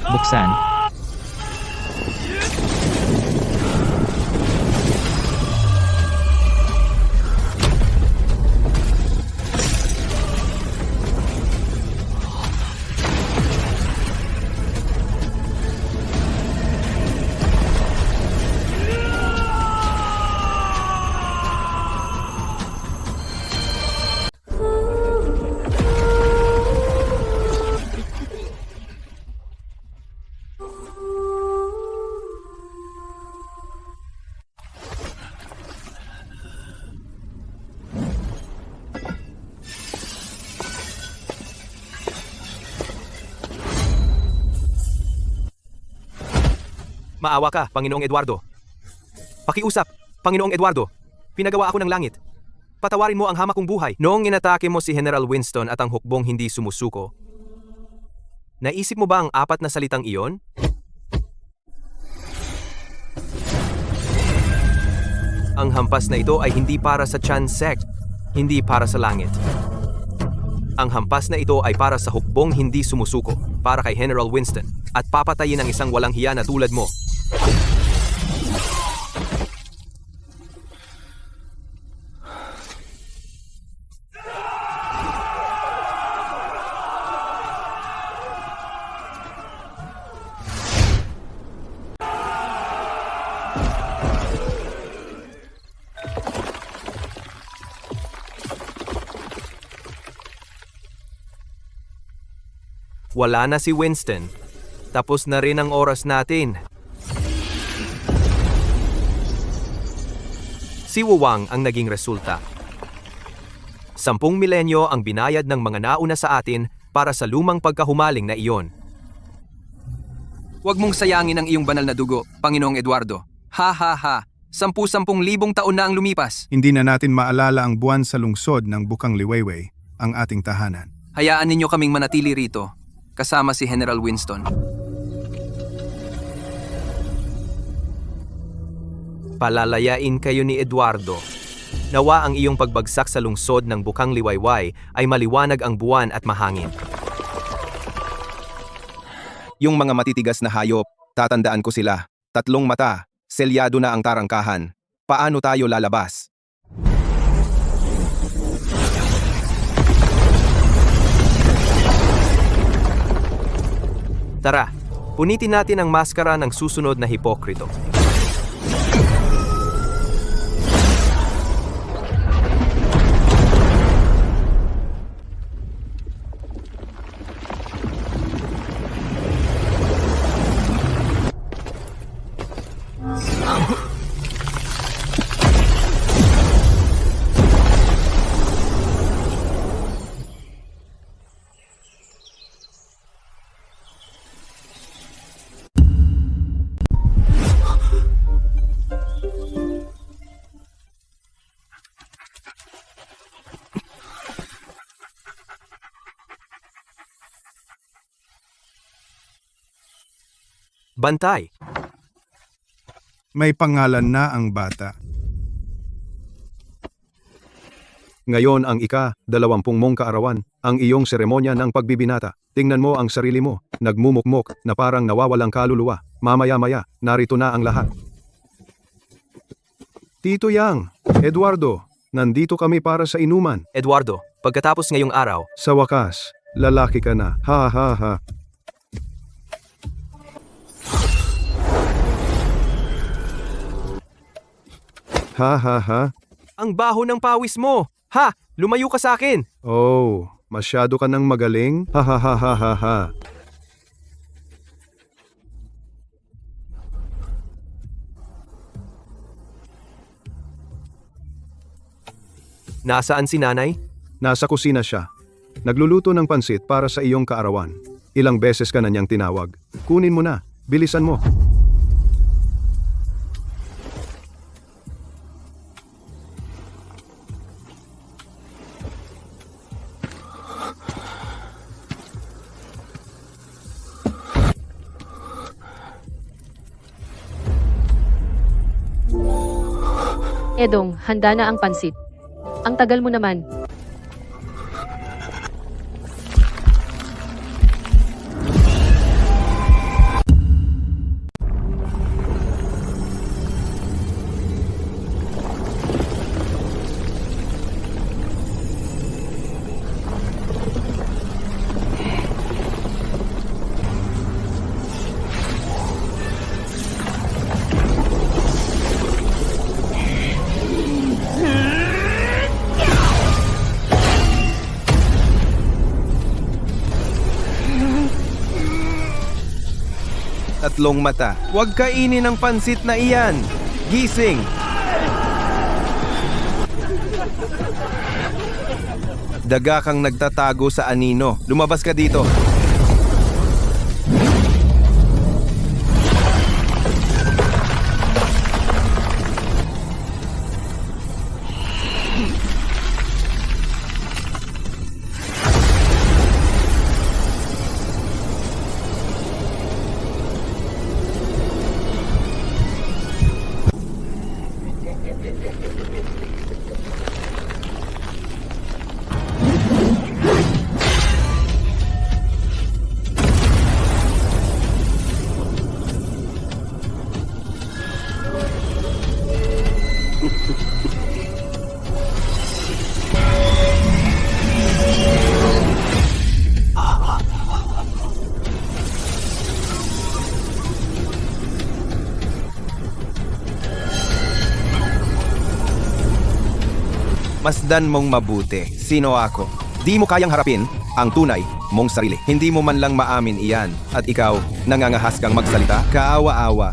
Buksan. Maawa ka, Panginoong Eduardo. Pakiusap, Panginoong Eduardo. Pinagawa ako ng langit. Patawarin mo ang hamak kong buhay. Noong inatake mo si General Winston at ang hukbong hindi sumusuko, naisip mo ba ang apat na salitang iyon? Ang hampas na ito ay hindi para sa Chan sect, hindi para sa langit. Ang hampas na ito ay para sa hukbong hindi sumusuko, para kay General Winston, at papatayin ang isang walang hiya na tulad mo. Wala na si Winston. Tapos na rin ang oras natin. Si Wuwang ang naging resulta. 10 milenyo ang binayad ng mga nauna sa atin para sa lumang pagkahumaling na iyon. Huwag mong sayangin ang iyong banal na dugo, Panginoong Eduardo. Ha ha ha, 10,000 taon na ang lumipas. Hindi na natin maalala ang buwan sa lungsod ng Bukang Liwayway, ang ating tahanan. Hayaan ninyo kaming manatili rito, kasama si General Winston. Palalayain kayo ni Eduardo. Nawa ang iyong pagbagsak sa lungsod ng Bukang Liwayway ay maliwanag ang buwan at mahangin. Yung mga matitigas na hayop, tatandaan ko sila. 3 mata, selyado na ang tarangkahan. Paano tayo lalabas? Tara, punitin natin ang maskara ng susunod na hipokrito. Bantay. May pangalan na ang bata. Ngayon ang ika-20 mong kaarawan, ang iyong seremonya ng pagbibinata. Tingnan mo ang sarili mo, nagmumukmok na parang nawawalang kaluluwa. Mamaya-maya, narito na ang lahat. Tito Yang, Eduardo, nandito kami para sa inuman. Eduardo, pagkatapos ngayong araw, Sa wakas, lalaki ka na. Ha ha ha. Ha ha ha. ang baho ng pawis mo. Ha! Lumayo ka sa akin! Oh, masyado ka nang magaling. Ha ha ha ha ha ha. Nasaan si nanay? Nasa kusina siya. Nagluluto ng pansit para sa iyong kaarawan. Ilang beses ka na niyang tinawag. Kunin mo na. Bilisan mo. Edong, handa na ang pansit. Ang tagal mo naman. Tatlong mata. Huwag kainin ang pansit na iyan. Gising! Daga kang nagtatago sa anino. Lumabas ka dito. Masdan mong mabuti. Sino ako? Di mo kayang harapin ang tunay mong sarili. Hindi mo man lang maamin iyan. At ikaw, nangangahas kang magsalita? Kaawa-awa.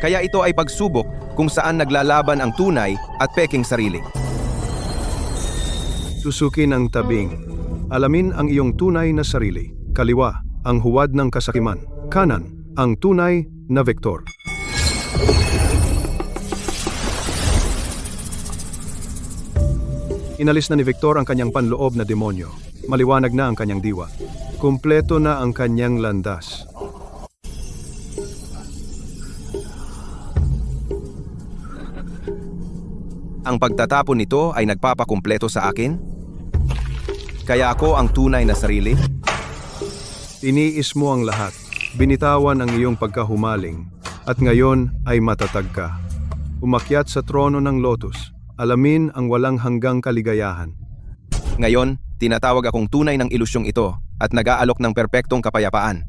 Kaya ito ay pagsubok kung saan naglalaban ang tunay at peking sarili. Tusukin ang tabing. Alamin ang iyong tunay na sarili. Kaliwa, ang huwad ng kasakiman. Kanan, ang tunay na vektor. Inalis na ni Victor ang kanyang panloob na demonyo. Maliwanag na ang kanyang diwa. Kumpleto na ang kanyang landas. Ang pagtatapon nito ay nagpapakumpleto sa akin? Kaya ako ang tunay na sarili? Tiniis mo ang lahat. Binitawan ang iyong pagkahumaling. At ngayon ay matatag ka. Umakyat sa trono ng lotus. Alamin ang walang hanggang kaligayahan. Ngayon, tinatawag akong tunay ng ilusyong ito at nag-aalok ng perpektong kapayapaan.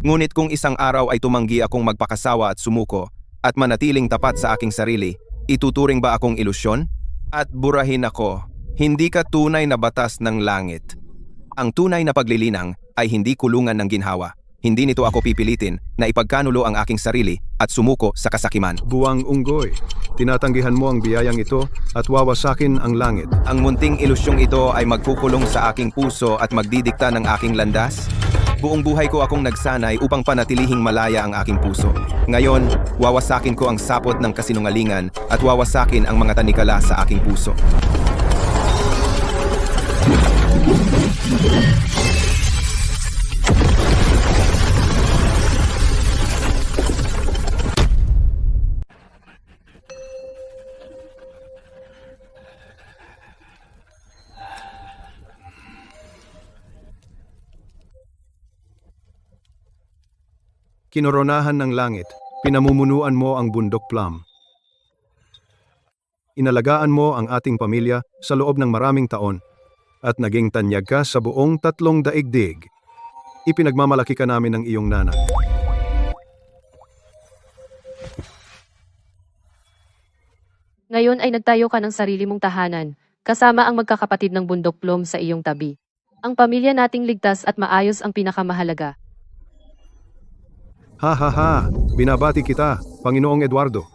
Ngunit kung isang araw ay tumanggi akong magpakasawa at sumuko at manatiling tapat sa aking sarili, ituturing ba akong ilusyon? At burahin ako, hindi ka tunay na batas ng langit. Ang tunay na paglilinang ay hindi kulungan ng ginhawa. Hindi nito ako pipilitin na ipagkanulo ang aking sarili at sumuko sa kasakiman. Buwang unggoy. Tinatanggihan mo ang biyayang ito at wawasakin ang langit. Ang munting ilusyong ito ay magkukulong sa aking puso at magdidikta ng aking landas? Buong buhay ko akong nagsanay upang panatilihing malaya ang aking puso. Ngayon, wawasakin ko ang sapot ng kasinungalingan at wawasakin ang mga tanikala sa aking puso. Kinoronahan ng langit, pinamumunuan mo ang bundok Plum. Inalagaan mo ang ating pamilya sa loob ng maraming taon at naging tanyag ka sa buong 3 daigdig. Ipinagmamalaki ka namin ng iyong nanay. Ngayon ay nagtayo ka ng sarili mong tahanan, kasama ang magkakapatid ng bundok Plum sa iyong tabi. Ang pamilya nating ligtas at maayos ang pinakamahalaga. Ha ha ha! Binabati kita, Panginoong Eduardo.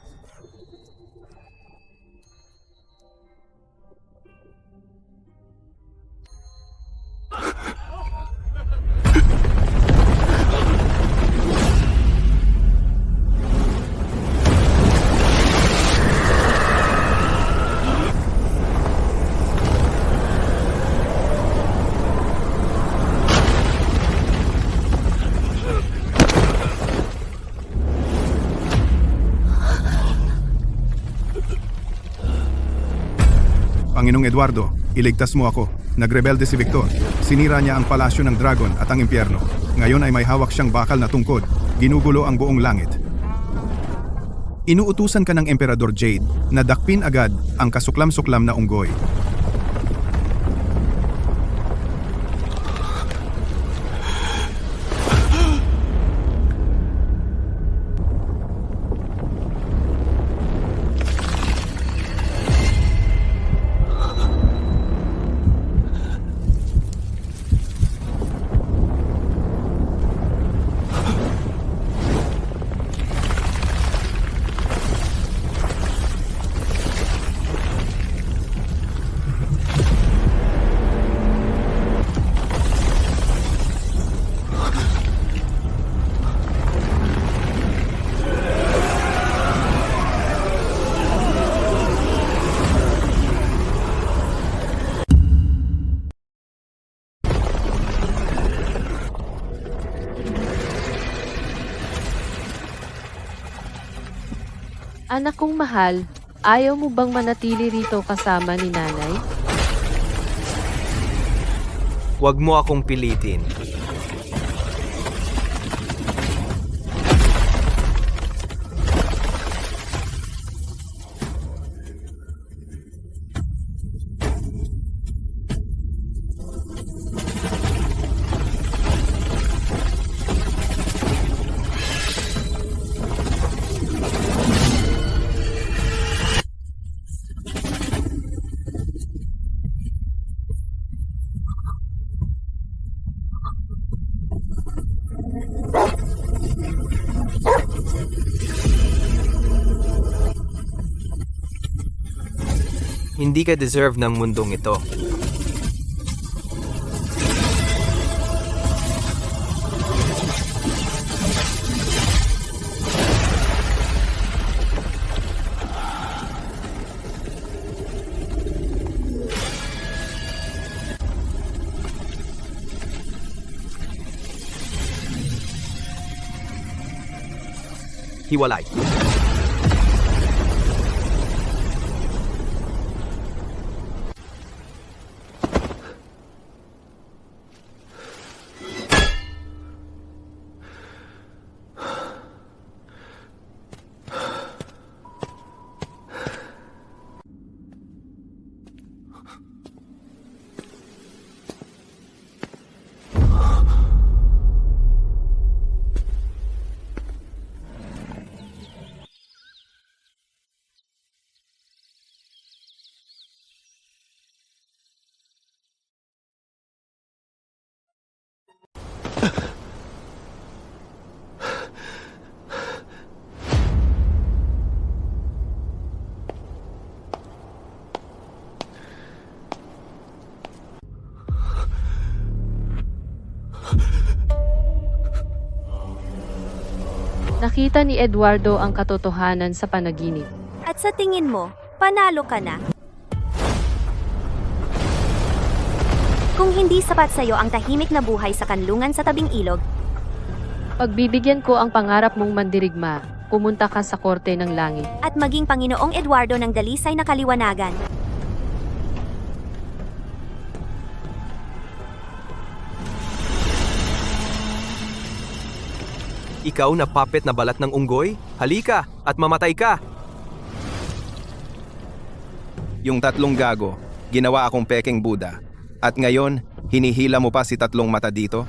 Panginoong Eduardo, iligtas mo ako. Nagrebelde si Victor. Sinira niya ang palasyo ng dragon at ang impyerno. Ngayon ay may hawak siyang bakal na tungkod. Ginugulo ang buong langit. Inuutusan ka ng Emperador Jade na dakpin agad ang kasuklam-suklam na unggoy. Anak kong mahal, ayaw mo bang manatili rito kasama ni nanay? Huwag mo akong pilitin. Hindi ka deserve ng mundong ito. Hiwalay. Nakita ni Eduardo ang katotohanan sa panaginip. At sa tingin mo, panalo ka na? Kung hindi sapat sa'yo ang tahimik na buhay sa kanlungan sa tabing ilog, Pagbibigyan ko ang pangarap mong mandirigma, pumunta ka sa korte ng langit. at maging Panginoong Eduardo ng dalisay na kaliwanagan. Ikaw na puppet na balat ng unggoy? Halika at mamatay ka! Yung tatlong gago, ginawa akong pekeng Buddha. At ngayon, hinihila mo pa si tatlong mata dito?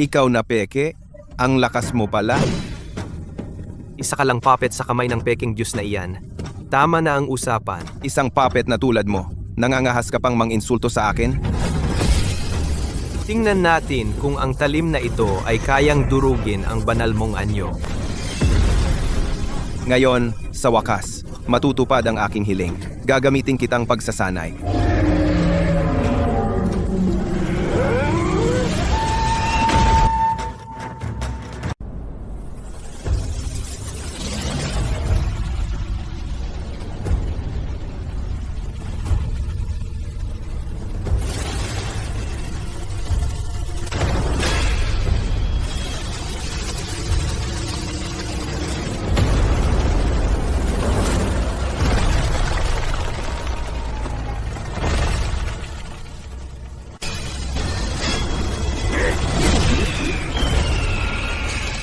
Ikaw na peke? Ang lakas mo pala? Isa ka lang puppet sa kamay ng peking Diyos na iyan. Tama na ang usapan. Isang puppet na tulad mo, nangangahas ka pang manginsulto sa akin? Tingnan natin kung ang talim na ito ay kayang durugin ang banal mong anyo. Ngayon, sa wakas, matutupad ang aking hiling. Gagamitin kitang pagsasanay.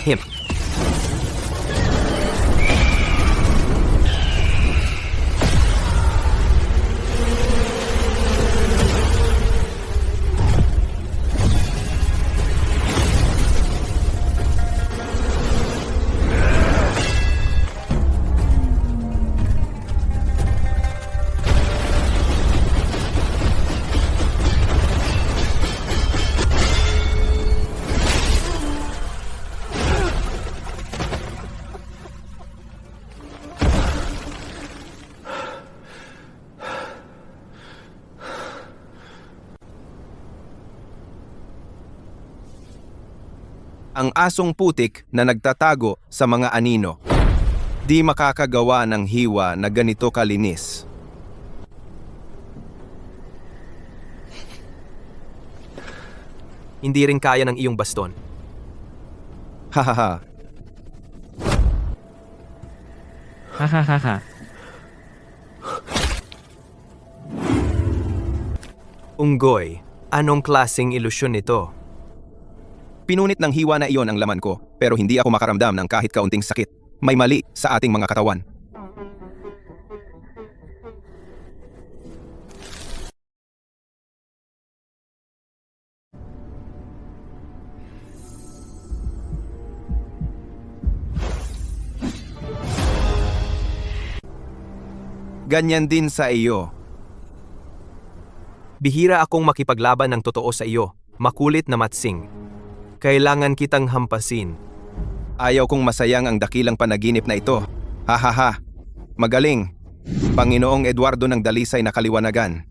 Him. Ang asong putik na nagtatago sa mga anino. Di makakagawa ng hiwa na ganito kalinis. Hindi rin kaya ng iyong baston. Hahaha. Hahaha. Unggoy, anong klaseng ilusyon ito? Pinunit ng hiwa na iyon ang laman ko, pero hindi ako makaramdam ng kahit kaunting sakit. May mali sa ating mga katawan. Ganyan din sa iyo. Bihira akong makipaglaban ng totoo sa iyo, makulit na matsing. Kailangan kitang hampasin. Ayaw kong masayang ang dakilang panaginip na ito. Hahaha. Magaling. Panginoong Eduardo ng Dalisay na kaliwanagan.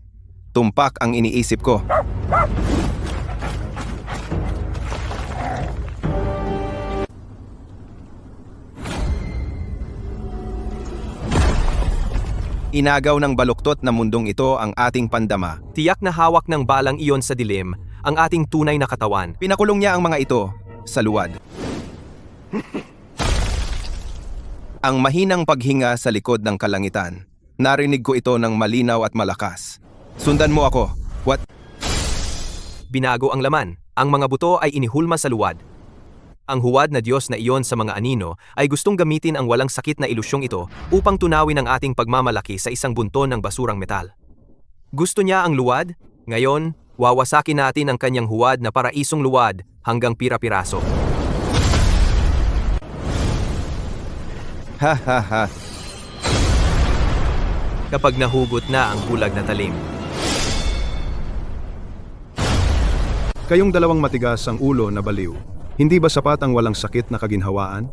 Tumpak ang iniisip ko. Inagaw ng baluktot na mundong ito ang ating pandama. Tiyak na hawak ng balang iyon sa dilim, ang ating tunay na katawan. Pinakulong niya ang mga ito sa luwad. Ang mahinang paghinga sa likod ng kalangitan. Narinig ko ito ng malinaw at malakas. Sundan mo ako. What? Binago ang laman. Ang mga buto ay inihulma sa luwad. Ang huwad na Diyos na iyon sa mga anino ay gustong gamitin ang walang sakit na ilusyong ito upang tunawin ang ating pagmamalaki sa isang bunton ng basurang metal. Gusto niya ang luwad? Ngayon, wawasakin natin ang kanyang huwad na paraisong luwad hanggang pira-piraso. Ha ha ha. Kapag nahugot na ang bulag na talim. Kayong dalawang matigas ang ulo na baliw. Hindi ba sapat ang walang sakit na kaginhawaan?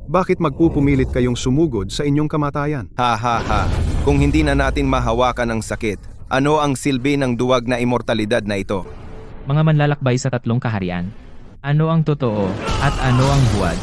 Bakit magpupumilit kayong sumugod sa inyong kamatayan? Ha ha ha. Kung hindi na natin mahawakan ang sakit, ano ang silbi ng duwag na immortalidad na ito? Mga manlalakbay sa tatlong kaharian. Ano ang totoo at ano ang huwad?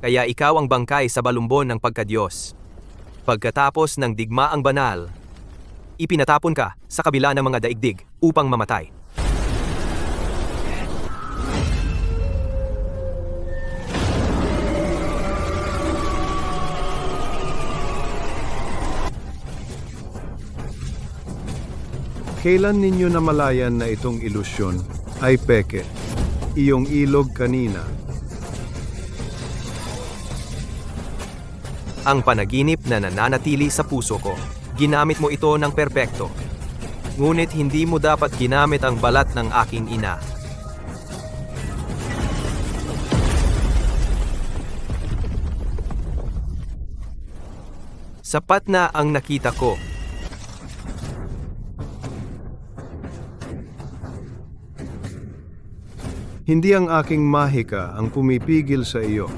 Kaya ikaw ang bangkay sa balumbon ng pagkadiyos. Pagkatapos ng digmaang banal, ipinatapon ka sa kabila ng mga daigdig upang mamatay. Kailan ninyo namalayan na itong ilusyon ay peke? Iyong ilog kanina. Ang panaginip na nananatili sa puso ko. Ginamit mo ito ng perpekto. Ngunit hindi mo dapat ginamit ang balat ng aking ina. Sapat na ang nakita ko. Hindi ang aking mahika ang pumipigil sa iyo.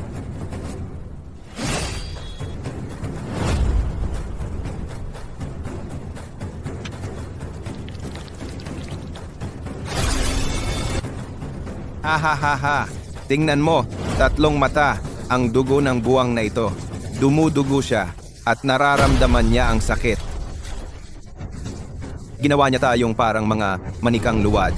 Ha ha ha ha. Tingnan mo, tatlong mata ang dugo ng buwang na ito. Dumudugo siya at nararamdaman niya ang sakit. Ginawa niya tayong parang mga manikang luwad.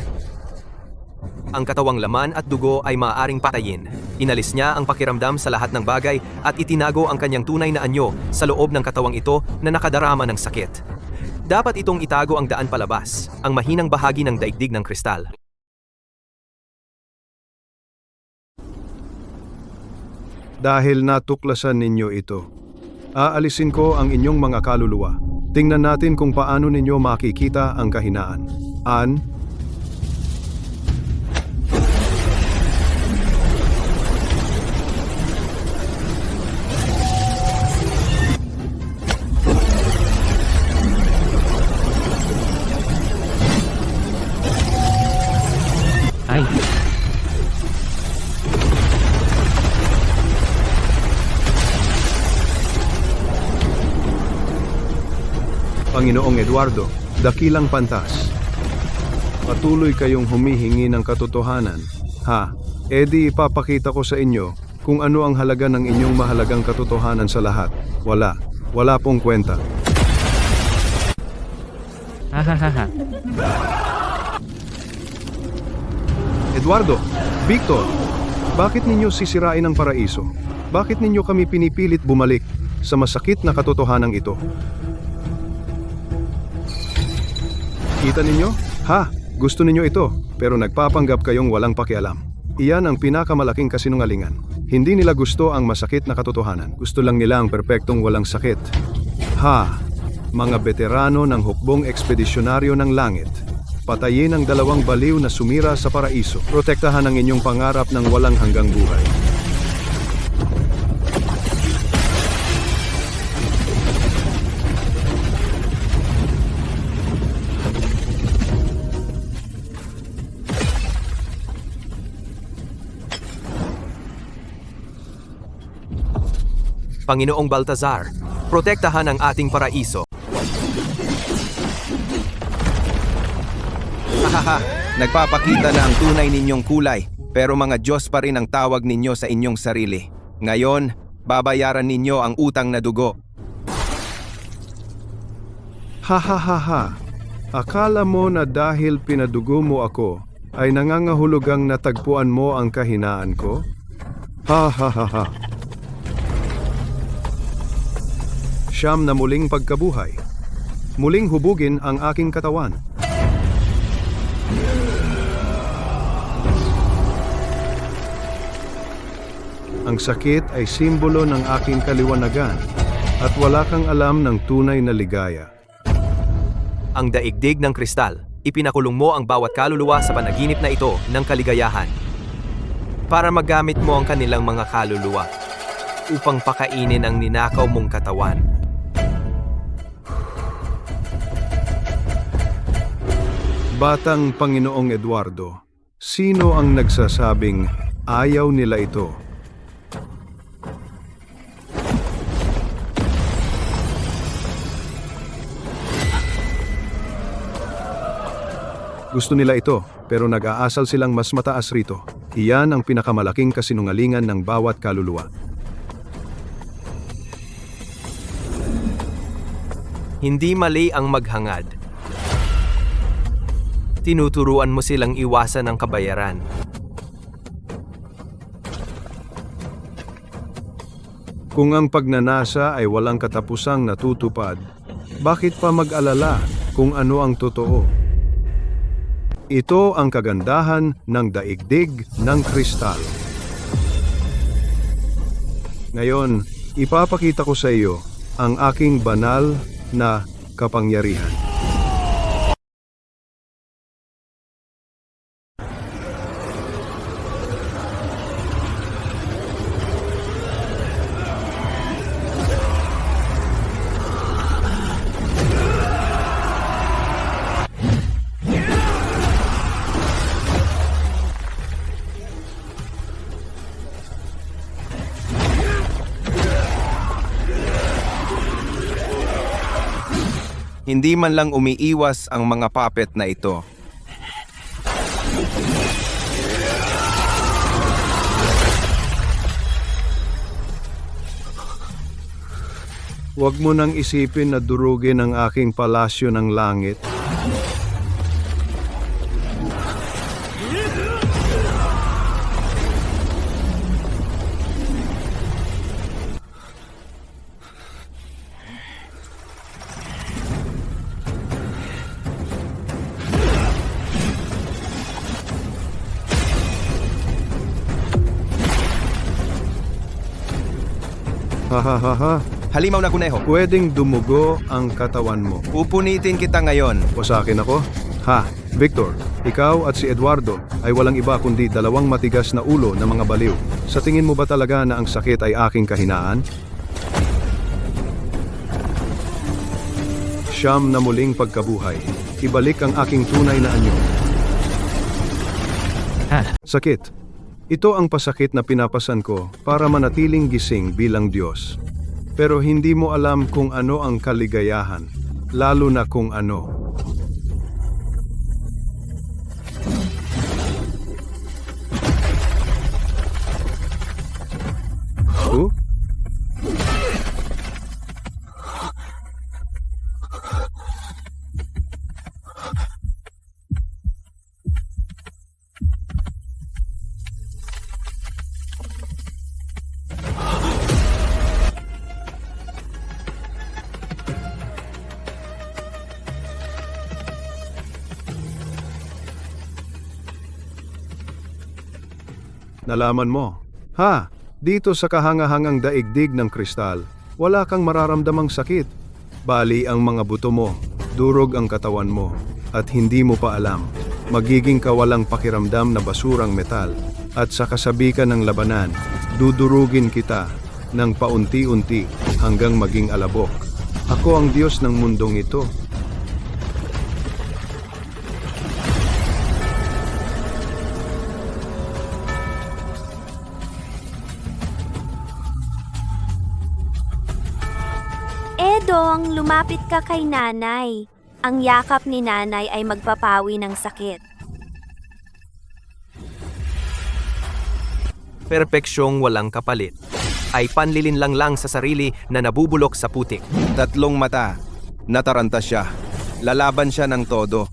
Ang katawang laman at dugo ay maaaring patayin. Inalis niya ang pakiramdam sa lahat ng bagay at itinago ang kanyang tunay na anyo sa loob ng katawang ito na nakadarama ng sakit. Dapat itong itago ang daan palabas, ang mahinang bahagi ng daigdig ng kristal. Dahil natuklasan ninyo ito, aalisin ko ang inyong mga kaluluwa. Tingnan natin kung paano ninyo makikita ang kahinaan. Ay, Panginoong Eduardo, dakilang pantas. Patuloy kayong humihingi ng katotohanan. Edi ipapakita ko sa inyo kung ano ang halaga ng inyong mahalagang katotohanan sa lahat. Wala pong kwenta. Hahaha. Eduardo, Victor, bakit ninyo sisirain ang paraiso? Bakit ninyo kami pinipilit bumalik sa masakit na katotohanan ito? Kita ninyo? Ha, gusto ninyo ito, pero nagpapanggap kayong walang pakialam. Iyan ang pinakamalaking kasinungalingan. Hindi nila gusto ang masakit na katotohanan. Gusto lang nila ang perpektong walang sakit. Ha, mga veterano ng hukbong ekspedisyonaryo ng langit. Patayin ang dalawang baliw na sumira sa paraiso. Protektahan ang inyong pangarap ng walang hanggang buhay. Panginoong Baltazar, protektahan ang ating paraiso. Hahaha, nagpapakita na ang tunay ninyong kulay, pero mga Diyos pa rin ang tawag ninyo sa inyong sarili. Ngayon, babayaran ninyo ang utang na dugo. Ha ha ha ha. Akala mo na dahil pinadugo mo ako, ay nangangahulugang natagpuan mo ang kahinaan ko? Ha ha ha ha. Siyam na muling pagkabuhay. Muling hubugin ang aking katawan. Ang sakit ay simbolo ng aking kaliwanagan at wala kang alam ng tunay na ligaya. Ang daigdig ng kristal, ipinakulong mo ang bawat kaluluwa sa panaginip na ito ng kaligayahan. Para magamit mo ang kanilang mga kaluluwa upang pakainin ang ninakaw mong katawan. Batang Panginoong Eduardo, sino ang nagsasabing ayaw nila ito? Gusto nila ito, pero nag-aasal silang mas mataas rito. Iyan ang pinakamalaking kasinungalingan ng bawat kaluluwa. Hindi mali ang maghangad. Tinuturuan mo silang iwasan ang kabayaran. Kung ang pagnanasa ay walang katapusang natutupad, bakit pa mag-alala kung ano ang totoo? Ito ang kagandahan ng daigdig ng kristal. Ngayon, ipapakita ko sa iyo ang aking banal na kapangyarihan. Hindi man lang umiiwas ang mga puppet na ito. Huwag mo nang isipin na durugin ang aking palasyo ng langit. Ha ha ha ha. Halimaw na kuneho. Pwedeng dumugo ang katawan mo. Pupunitin kita ngayon. O sa akin ako? Ha, Victor, ikaw at si Eduardo ay walang iba kundi dalawang matigas na ulo ng mga baliw. Sa tingin mo ba talaga na ang sakit ay aking kahinaan? Siyam na muling pagkabuhay. Ibalik ang aking tunay na anyo. Ha? Sakit. Ito ang pasakit na pinapasan ko para manatiling gising bilang Diyos. Pero hindi mo alam kung ano ang kaligayahan, lalo na kung ano. Oh? Nalaman mo. Ha, dito sa kahangahangang daigdig ng kristal, wala kang mararamdamang sakit. Bali ang mga buto mo, durog ang katawan mo, at hindi mo pa alam. Magiging kawalang pakiramdam na basurang metal. At sa kasabikan ng labanan, dudurugin kita ng paunti-unti hanggang maging alabok. Ako ang Diyos ng mundong ito. Edong, lumapit ka kay nanay. Ang yakap ni nanay ay magpapawi ng sakit. Perpeksyong walang kapalit. Ay panlilinlang lang sa sarili na nabubulok sa putik. 3 mata. Nataranta siya. Lalaban siya ng todo.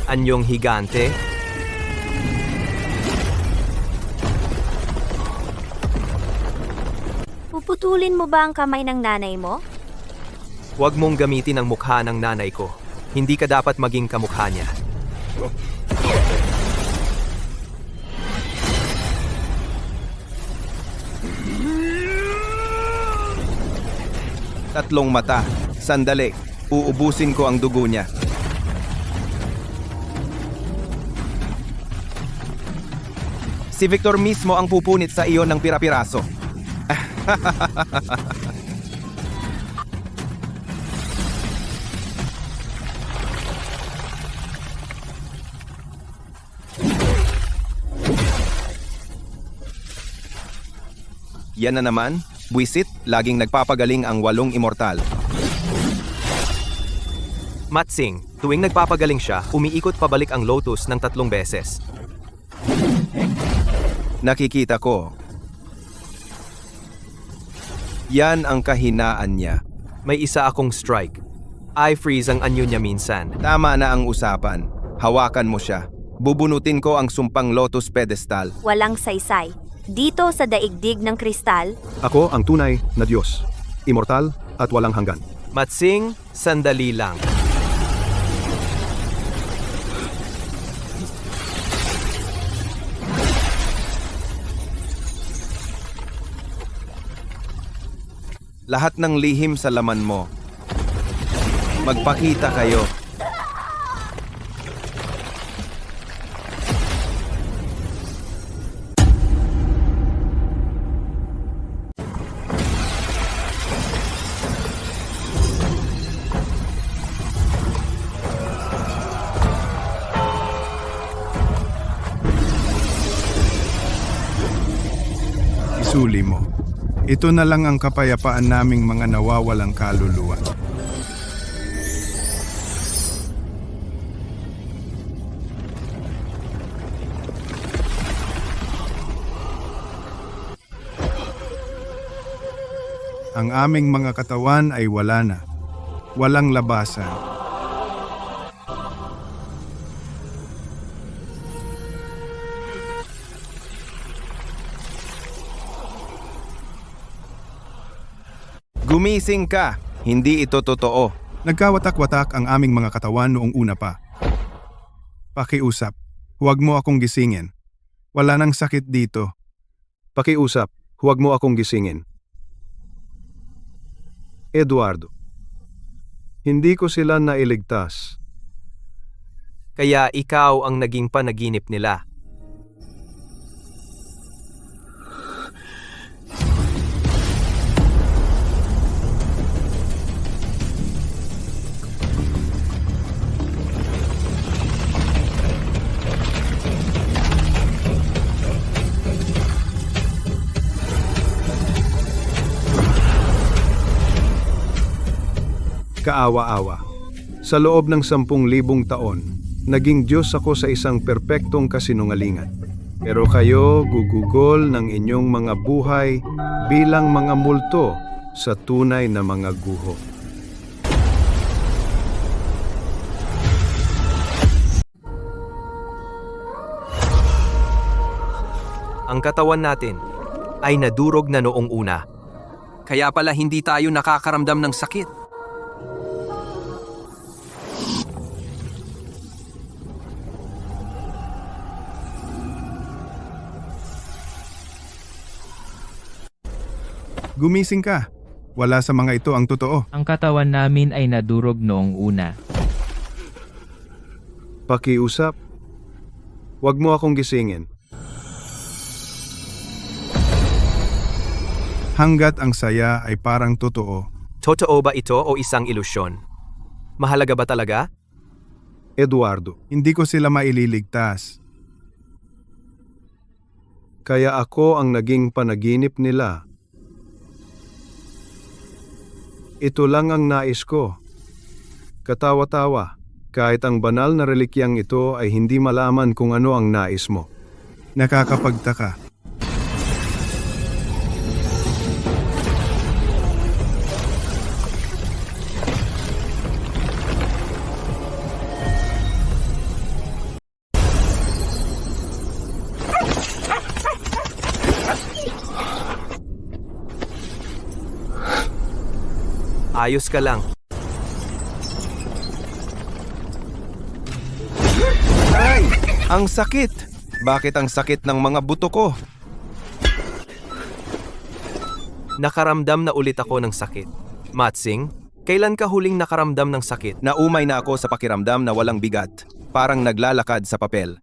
Anyong higante, Puputulin mo ba ang kamay ng nanay mo? huwag mong gamitin ang mukha ng nanay ko. Hindi ka dapat maging kamukha niya. Tatlong mata. Sandali. Uubusin ko ang dugo niya. Si Victor mismo ang pupunit sa iyo ng pira-piraso. Yan na naman, buwisit, laging nagpapagaling ang 8 immortal. Matsing, tuwing nagpapagaling siya, umiikot pabalik ang lotus ng 3 beses. Nakikita ko. Yan ang kahinaan niya. May isa akong strike. I-freeze ang anyo niya minsan. Tama na ang usapan. Hawakan mo siya. Bubunutin ko ang sumpang lotus pedestal. Walang saysay. Dito sa daigdig ng kristal, Ako ang tunay na Diyos. Immortal at walang hanggan. Matsing, sandali lang. Lahat ng lihim sa laman mo. Magpakita kayo. Isuli mo. Ito na lang ang kapayapaan naming mga nawawalang kaluluwa. Ang aming mga katawan ay wala na. Walang labasan. Gumising ka. Hindi ito totoo. Nagkawatak-watak ang aming mga katawan noong una pa. Pakiusap. Huwag mo akong gisingin. Wala nang sakit dito. Pakiusap, huwag mo akong gisingin. Eduardo, hindi ko sila nailigtas. Kaya ikaw ang naging panaginip nila. Kaawa-awa. Sa loob ng 10,000 taon, naging Diyos ako sa isang perpektong kasinungalingan. Pero kayo gugugol ng inyong mga buhay bilang mga multo sa tunay na mga guho. Ang katawan natin ay nadurog na noong una. Kaya pala hindi tayo nakakaramdam ng sakit. Gumising ka. Wala sa mga ito ang totoo. Ang katawan namin ay nadurog noong una. Pakiusap. Huwag mo akong gisingin. Hanggat ang saya ay parang totoo. Totoo ba ito o isang ilusyon? Mahalaga ba talaga? Eduardo, Hindi ko sila maililigtas. kaya ako ang naging panaginip nila. Ito lang ang nais ko. Katawa-tawa, kahit ang banal na relikyang ito ay hindi malaman kung ano ang nais mo. Nakakapagtaka. Ayos ka lang. Ay! Ang sakit! Bakit ang sakit ng mga buto ko? Nakaramdam na ulit ako ng sakit. Matsing, kailan ka huling nakaramdam ng sakit? Naumay na ako sa pakiramdam na walang bigat. Parang naglalakad sa papel.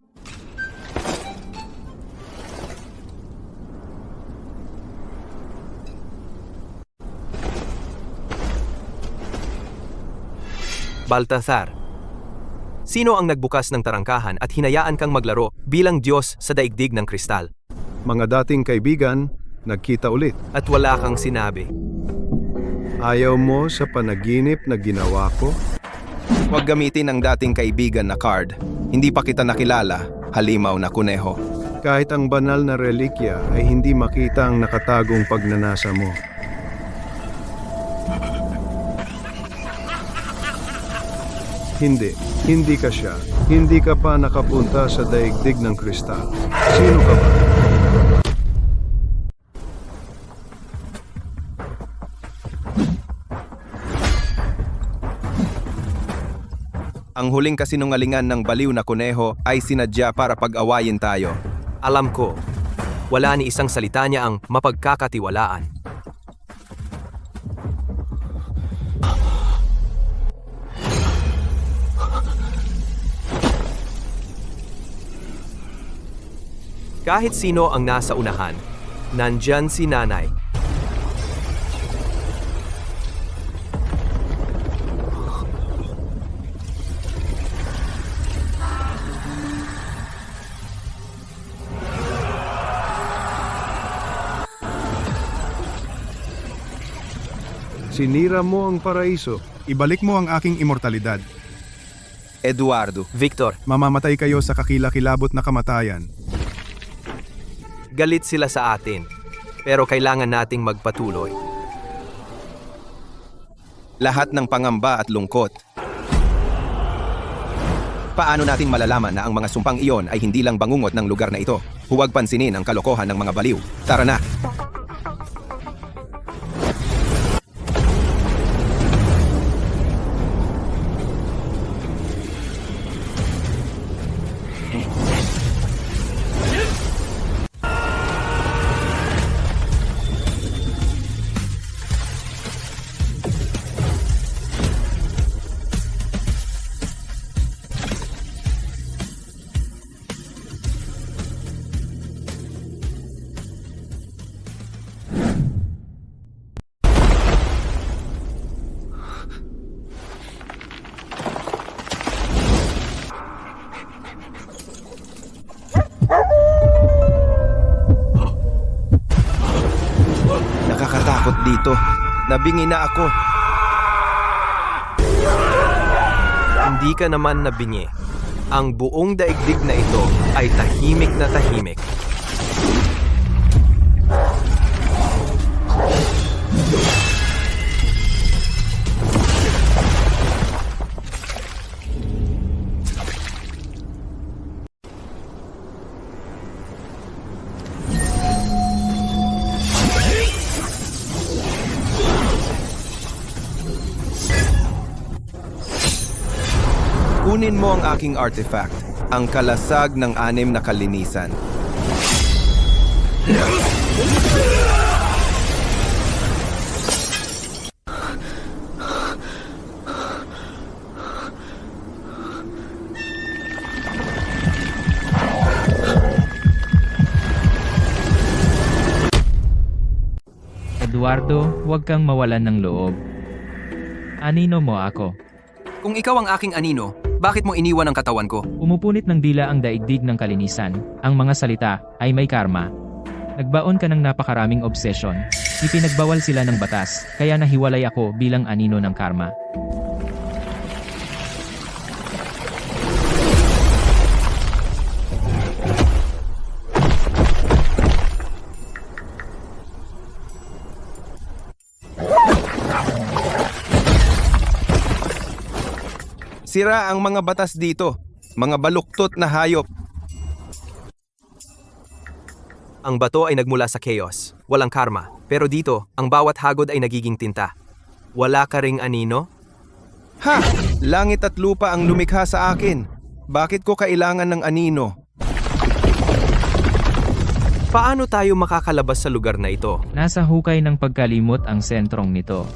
Baltasar, sino ang nagbukas ng tarangkahan at hinayaan kang maglaro bilang Diyos sa daigdig ng kristal? Mga dating kaibigan, nagkita ulit. At wala kang sinabi. Ayaw mo sa panaginip na ginawa ko? Huwag gamitin ang dating kaibigan na card. Hindi pa kita nakilala, halimaw na kuneho. Kahit ang banal na relikya ay hindi makita ang nakatagong pagnanasa mo. Hindi ka siya. Hindi ka pa nakapunta sa daigdig ng kristal. Sino ka ba? Ang huling kasinungalingan ng baliw na kuneho ay sinadya para pag-awayin tayo. Alam ko, wala ni isang salita niya ang mapagkakatiwalaan. Kahit sino ang nasa unahan, nandyan si nanay. Sinira mo ang paraiso. Ibalik mo ang aking immortalidad. Eduardo, Victor, Mamamatay kayo sa kakilakilabot na kamatayan. galit sila sa atin, pero kailangan nating magpatuloy. lahat ng pangamba at lungkot. Paano nating malalaman na ang mga sumpang iyon ay hindi lang bangungot ng lugar na ito? Huwag pansinin ang kalokohan ng mga baliw. Tara na! Nakakatakot dito. Nabingi na ako. Hindi ka naman nabingi. Ang buong daigdig na ito ay tahimik na tahimik. Kunin mo ang aking artifact, ang kalasag ng 6 na kalinisan. Eduardo, huwag kang mawalan ng loob. Anino mo ako. Kung ikaw ang aking anino, bakit mo iniwan ang katawan ko? Umupunit ng dila ang daigdig ng kalinisan. Ang mga salita ay may karma. Nagbaon ka ng napakaraming obsession. Ipinagbawal sila ng batas, kaya nahiwalay ako bilang anino ng karma. Sira ang mga batas dito, mga baluktot na hayop. Ang bato ay nagmula sa chaos, walang karma. Pero dito, ang bawat hagod ay nagiging tinta. Wala ka ring anino? Ha! Langit at lupa ang lumikha sa akin. Bakit ko kailangan ng anino? Paano tayo makakalabas sa lugar na ito? Nasa hukay ng pagkalimot ang sentrong nito.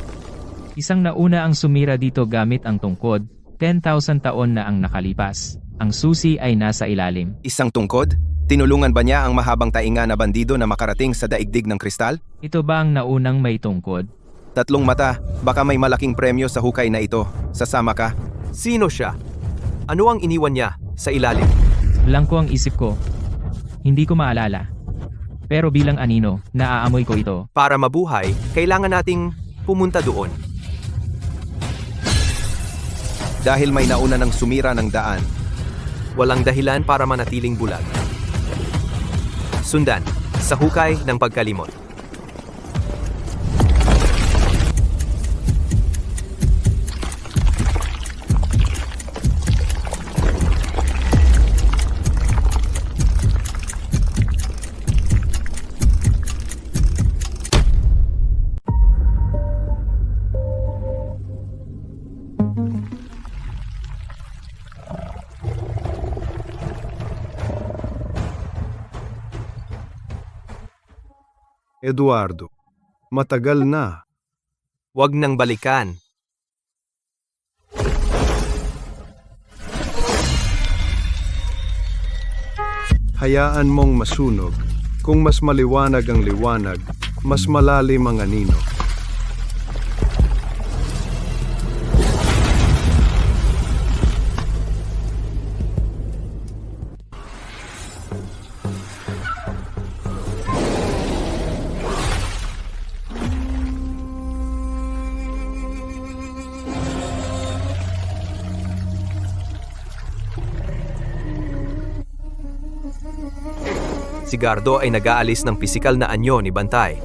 Isang nauna ang sumira dito gamit ang tungkod. 10,000 taon na ang nakalipas. Ang susi ay nasa ilalim. Isang tungkod? Tinulungan ba niya ang mahabang tainga na bandido na makarating sa daigdig ng kristal? Ito ba ang naunang may tungkod? 3 mata, baka may malaking premyo sa hukay na ito. Sasama ka? Sino siya? Ano ang iniwan niya sa ilalim? Blanko ang isip ko. Hindi ko maalala. Pero bilang anino, naaamoy ko ito. Para mabuhay, kailangan nating pumunta doon. Dahil may nauna ng sumira ng daan. Walang dahilan para manatiling bulag. Sundan, sa hukay ng pagkalimot. Eduardo, matagal na. Huwag nang balikan. Hayaan mong masunog. Kung mas maliwanag ang liwanag, mas malalim ang anino. Si Gardo ay nag-aalis ng pisikal na anyo ni Bantay.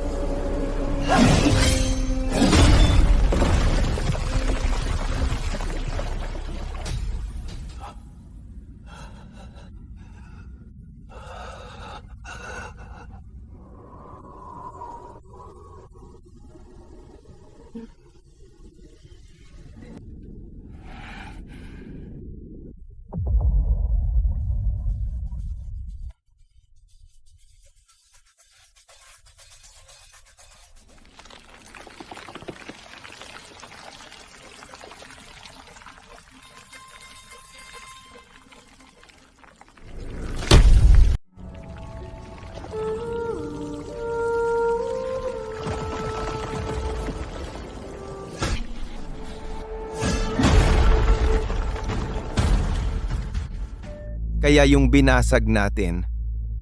Kaya yung binasag natin,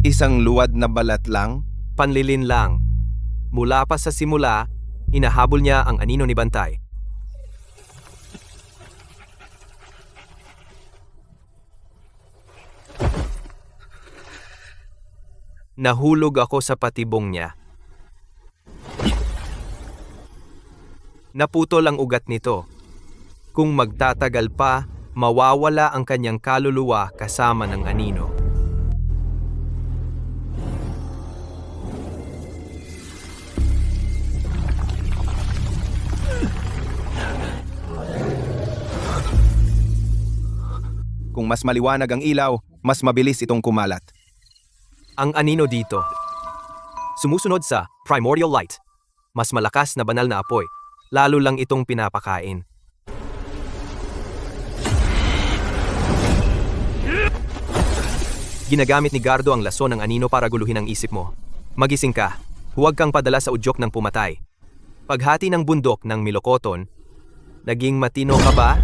isang luwad na balat lang? Panlilin lang. Mula pa sa simula, inahabol niya ang anino ni Bantay. Nahulog ako sa patibong niya. Naputol ang ugat nito. Kung magtatagal pa, mawawala ang kanyang kaluluwa kasama ng anino. Kung mas maliwanag ang ilaw, mas mabilis itong kumalat. Ang anino dito. Sumusunod sa primordial light. Mas malakas na banal na apoy. Lalo lang itong pinapakain. Ginagamit ni Gardo ang lason ng anino para guluhin ang isip mo. Magising ka. Huwag kang padala sa udyok ng pumatay. Paghati ng bundok ng Milokoton, naging matino ka ba?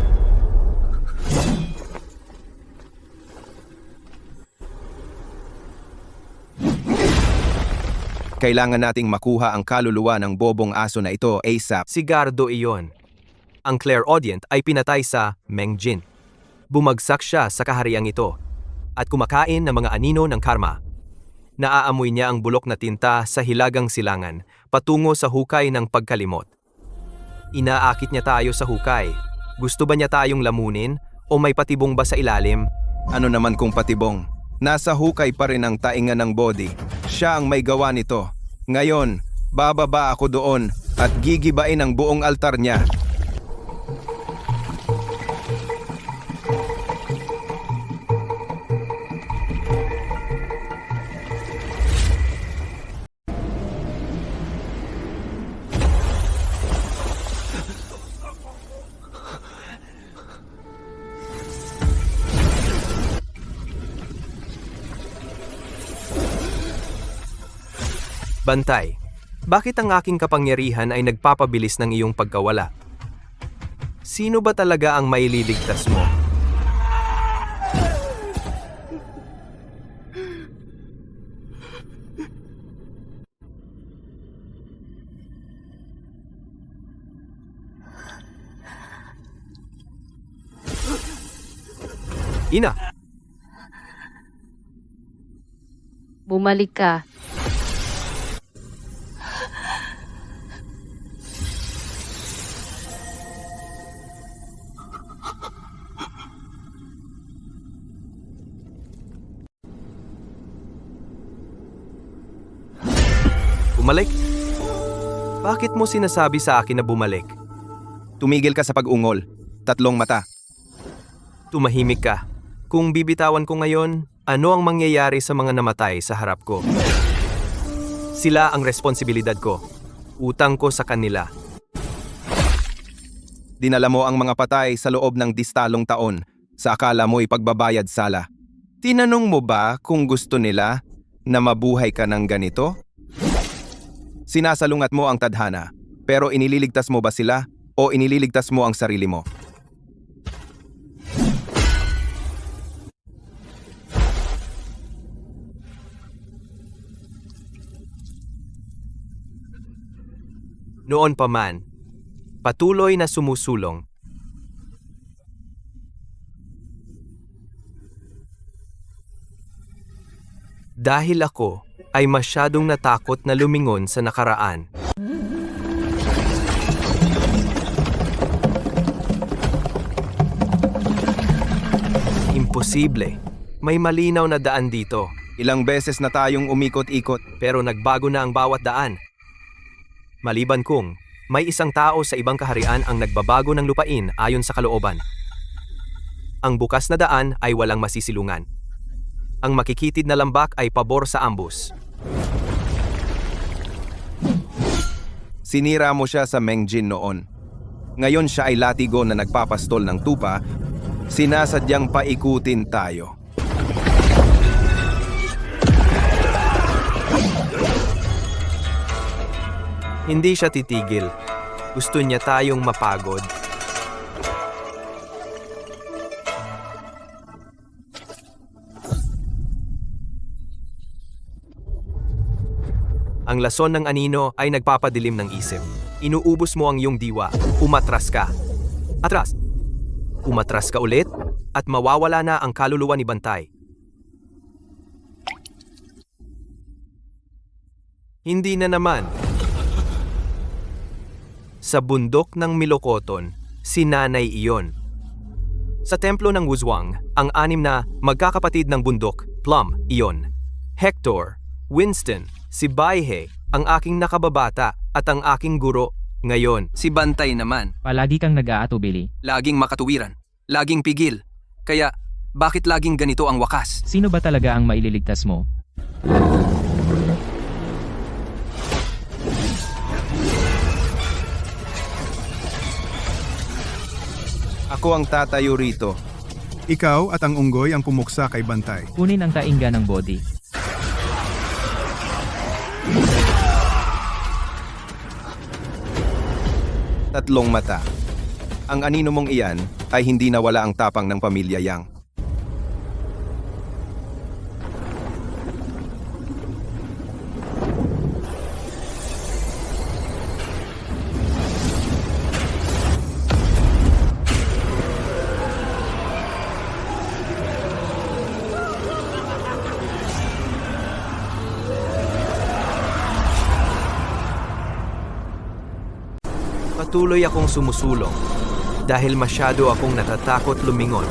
Kailangan nating makuha ang kaluluwa ng bobong aso na ito ASAP. Si Gardo iyon. Ang clairaudient ay pinatay sa Mengjin. Bumagsak siya sa kahariang ito at kumakain ng mga anino ng karma. Naaamoy niya ang bulok na tinta sa hilagang silangan patungo sa hukay ng pagkalimot. Inaakit niya tayo sa hukay. Gusto ba niya tayong lamunin o may patibong ba sa ilalim? Ano naman kung patibong? Nasa hukay pa rin ang tainga ng body. Siya ang may gawa nito. Ngayon, bababa ako doon at gigibain ang buong altar niya. Bantay, bakit ang aking kapangyarihan ay nagpapabilis ng iyong pagkawala? Sino ba talaga ang maililigtas mo? Ina! Bumalik ka. Bumalik? Bakit mo sinasabi sa akin na bumalik? Tumigil ka sa pag-ungol. 3 mata. Tumahimik ka. Kung bibitawan ko ngayon, ano ang mangyayari sa mga namatay sa harap ko? Sila ang responsibilidad ko. Utang ko sa kanila. Dinala mo ang mga patay sa loob ng distalong taon sa akala mo'y pagbabayad sala. Tinanong mo ba kung gusto nila na mabuhay ka ng ganito? Sinasalungat mo ang tadhana, pero inililigtas mo ba sila o inililigtas mo ang sarili mo? Noon pa man, patuloy na sumusulong. Dahil ako ay masyadong natakot na lumingon sa nakaraan. Imposible. May malinaw na daan dito. Ilang beses na tayong umikot-ikot. Pero nagbago na ang bawat daan. Maliban kung may isang tao sa ibang kaharian ang nagbabago ng lupain ayon sa kalooban. Ang bukas na daan ay walang masisilungan. Ang makikitid na lambak ay pabor sa ambus. Sinira mo siya sa Mengjin noon. Ngayon siya ay latigo na nagpapastol ng tupa. Sinasadyang paikutin tayo. Hindi siya titigil. Gusto niya tayong mapagod. Ang lason ng anino ay nagpapadilim ng isip. Inuubos mo ang iyong diwa. Umatras ka. Atras. Umatras ka ulit at mawawala na ang kaluluwa ni Bantay. Hindi na naman. Sa bundok ng Milokoton, si nanay iyon. Sa templo ng Wuzhuang, ang 6 na magkakapatid ng bundok, Plum, iyon. Hector, Winston, si Baihe, ang aking nakababata at ang aking guro. Ngayon, Si Bantay naman, Palagi kang nag-aatubili. laging makatuwiran, laging pigil. Kaya, bakit laging ganito ang wakas? Sino ba talaga ang maililigtas mo? Ako ang tatayo rito. Ikaw at ang unggoy ang pumuksa kay Bantay. Kunin ang taingga ng body. Tatlong mata. Ang anino mong iyan ay hindi nawala ang tapang ng pamilya Yang. patuloy akong sumusulong dahil masyado akong natatakot lumingon.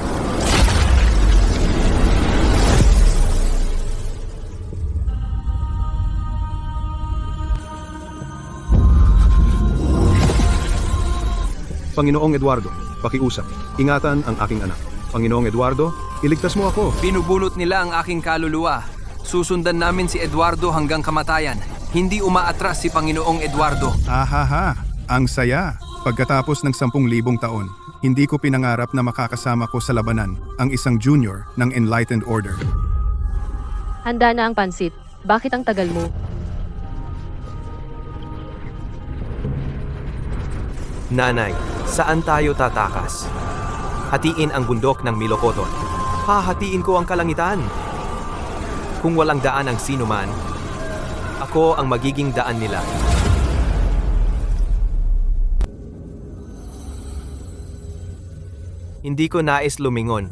Panginoong Eduardo, pakiusap. Ingatan ang aking anak. Panginoong Eduardo, iligtas mo ako. Binubulot nila ang aking kaluluwa. Susundan namin si Eduardo hanggang kamatayan. Hindi umaatras si Panginoong Eduardo. Ahaha, ang saya. Pagkatapos ng 10,000 taon, hindi ko pinangarap na makakasama ko sa labanan ang isang junior ng Enlightened Order. Handa na ang pansit. Bakit ang tagal mo? Nanay, saan tayo tatakas? Hatiin ang bundok ng Milokoton. Hahatiin ko ang kalangitan. Kung walang daan ang sinuman, ako ang magiging daan nila. Hindi ko nais lumingon.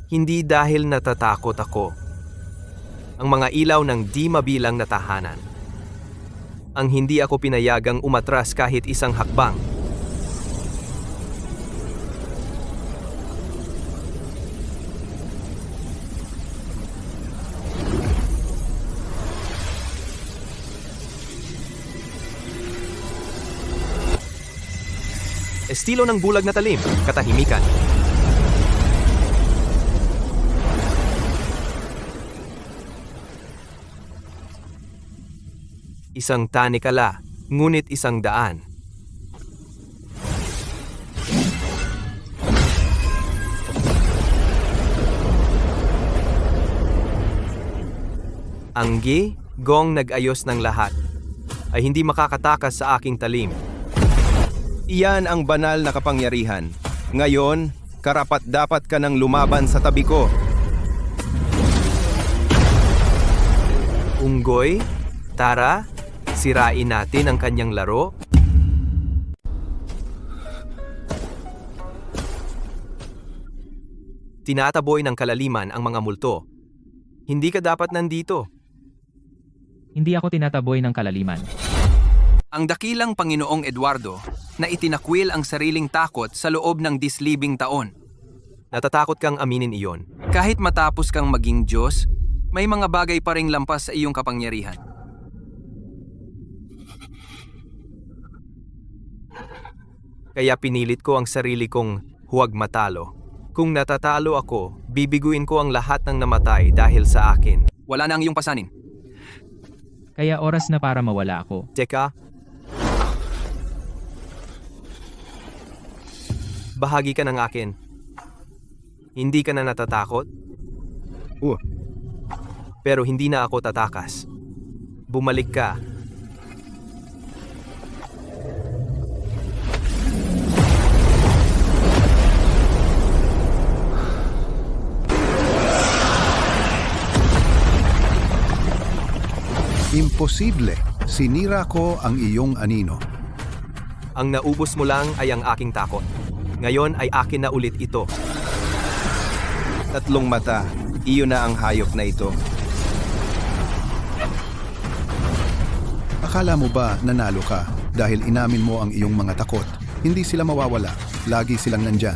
Hindi dahil natatakot ako. Ang mga ilaw ng di mabilang na tahanan. Ang hindi ako pinayagang umatras kahit isang hakbang. Estilo ng bulag na talim, katahimikan. Isang tanikala, ngunit isang daan. Anggi, Gong nag-ayos ng lahat, ay hindi makakatakas sa aking talim. Iyan ang banal na kapangyarihan. Ngayon, karapat-dapat ka nang lumaban sa tabi ko. Unggoy, tara, sirain natin ang kanyang laro. Tinataboy ng kalaliman ang mga multo. Hindi ka dapat nandito. Hindi ako tinataboy ng kalaliman. Ang dakilang Panginoong Eduardo na itinakwil ang sariling takot sa loob ng 10,000 taon. Natatakot kang aminin iyon. Kahit matapos kang maging Diyos, may mga bagay pa ring lampas sa iyong kapangyarihan. Kaya pinilit ko ang sarili kong huwag matalo. Kung natatalo ako, bibiguin ko ang lahat ng namatay dahil sa akin. Wala na ang iyong pasanin. Kaya oras na para mawala ako. Teka. Bahagi ka ng akin. Hindi ka na natatakot? Pero hindi na ako tatakas. Bumalik ka. Imposible. Sinira ko ang iyong anino. Ang naubos mo lang ay ang aking takot. Ngayon ay akin na ulit ito. Tatlong mata, iyon na ang hayop na ito. Akala mo ba nanalo ka dahil inamin mo ang iyong mga takot? Hindi sila mawawala. Lagi silang nandyan.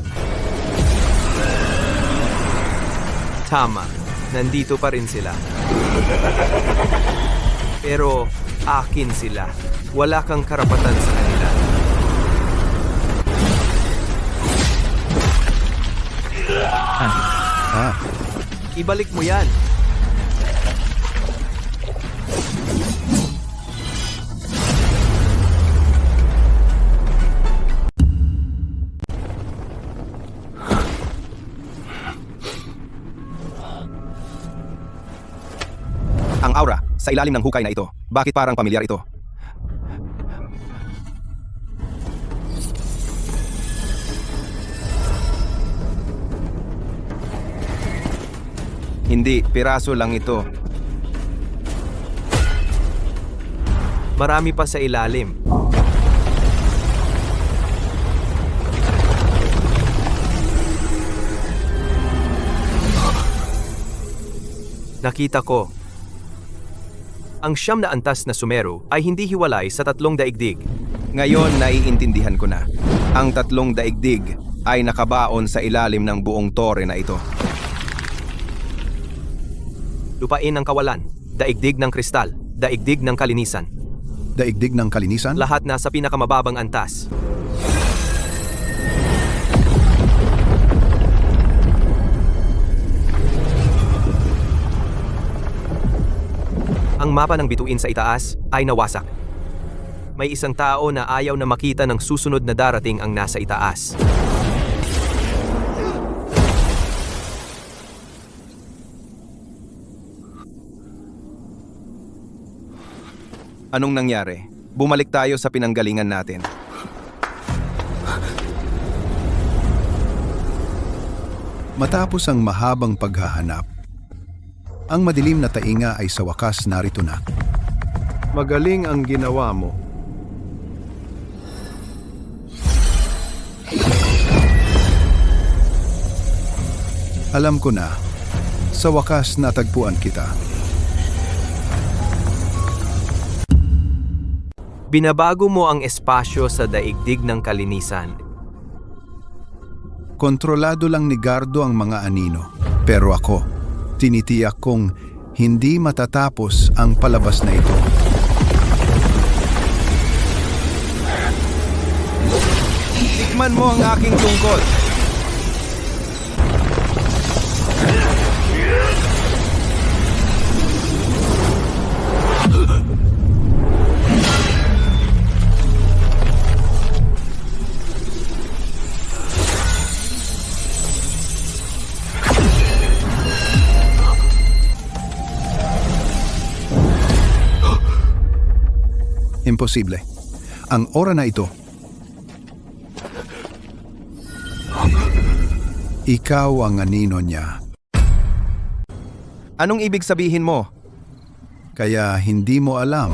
Tama, nandito pa rin sila. Pero akin sila. Wala kang karapatan sa kanila. Ibalik mo yan. Ang aura, sa ilalim ng hukay na ito. Bakit parang pamilyar ito? Hindi, piraso lang ito. Marami pa sa ilalim. Nakita ko. Ang siyam na antas na Sumero ay hindi hiwalay sa tatlong daigdig. Ngayon naiintindihan ko na. Ang tatlong daigdig ay nakabaon sa ilalim ng buong tore na ito. Lupain ng kawalan, daigdig ng kristal, daigdig ng kalinisan. Daigdig ng kalinisan? Lahat nasa pinakamababang antas. Ang mapa ng bituin sa itaas ay nawasak. May isang tao na ayaw na makita ng susunod na darating ang nasa itaas. Anong nangyari? Bumalik tayo sa pinanggalingan natin. Matapos ang mahabang paghahanap, ang madilim na tainga ay sa wakas narito na. Magaling ang ginawa mo. Alam ko na, sa wakas natagpuan kita. Binabago mo ang espasyo sa daigdig ng kalinisan. Kontrolado lang ni Gardo ang mga anino. Pero ako, tinitiyak kong hindi matatapos ang palabas na ito. Tikman mo ang aking tungkol. Imposible. Ang ora na ito. Ikaw ang anino niya. Anong ibig sabihin mo? Kaya hindi mo alam.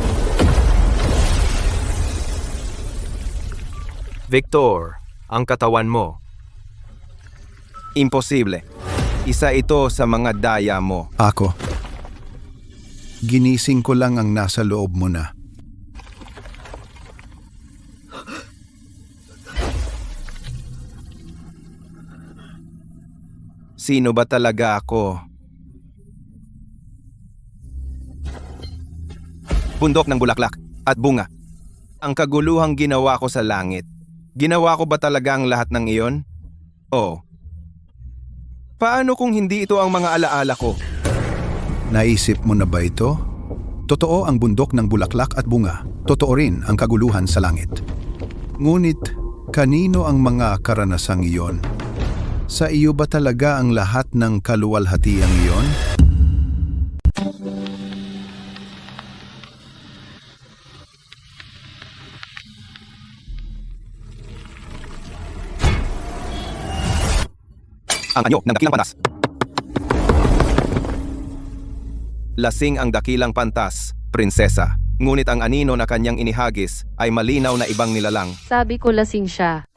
Victor, ang katawan mo. Imposible. Isa ito sa mga daya mo. Ako. Ginising ko lang ang nasa loob mo na. Sino ba talaga ako? Bundok ng bulaklak at bunga. Ang kaguluhang ginawa ko sa langit. Ginawa ko ba talaga ang lahat ng iyon? Oo. Paano kung hindi ito ang mga alaala ko? Naisip mo na ba ito? Totoo ang bundok ng bulaklak at bunga. Totoo rin ang kaguluhan sa langit. Ngunit, kanino ang mga karanasang iyon? Sa iyo ba talaga ang lahat ng kaluwalhatiang iyon? Ang anyo ng dakilang pantas. Lasing ang dakilang pantas, prinsesa. Ngunit ang anino na kanyang inihagis ay malinaw na ibang nilalang. Sabi ko lasing siya.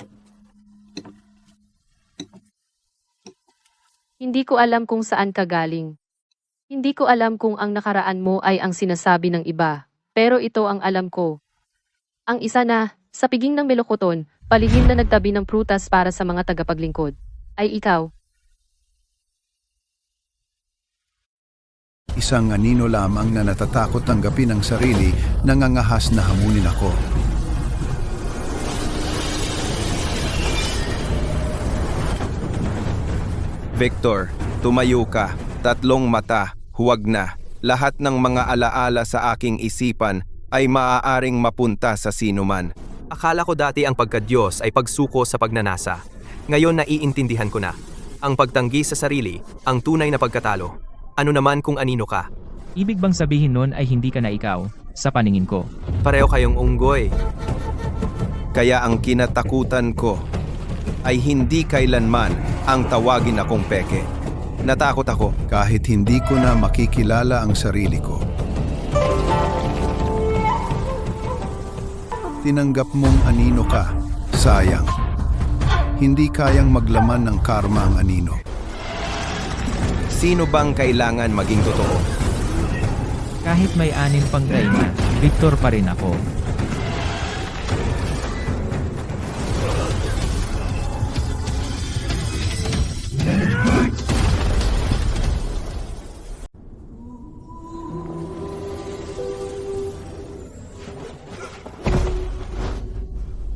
Hindi ko alam kung saan ka galing. Hindi ko alam kung ang nakaraan mo ay ang sinasabi ng iba. Pero ito ang alam ko. Ang isa na, sa piging ng melokoton, palihim na nagtabi ng prutas para sa mga tagapaglingkod, ay ikaw. Isang anino lamang na natatakot tanggapin ang sarili, nangangahas na hamunin ako. Victor, tumayo ka. 3 mata, huwag na. Lahat ng mga alaala sa aking isipan ay maaaring mapunta sa sinuman. Akala ko dati ang pagkadyos ay pagsuko sa pagnanasa. Ngayon naiintindihan ko na. Ang pagtanggi sa sarili, ang tunay na pagkatalo. Ano naman kung anino ka? Ibig bang sabihin nun ay hindi ka na ikaw, sa paningin ko? Pareho kayong unggoy. Kaya ang kinatakutan ko ay hindi kailanman ang tawagin akong peke. Natakot ako. Kahit hindi ko na makikilala ang sarili ko. Tinanggap mong anino ka. Sayang. Hindi kayang maglaman ng karma ang anino. Sino bang kailangan maging totoo? Kahit may 6 pang try na, Victor pa rin ako.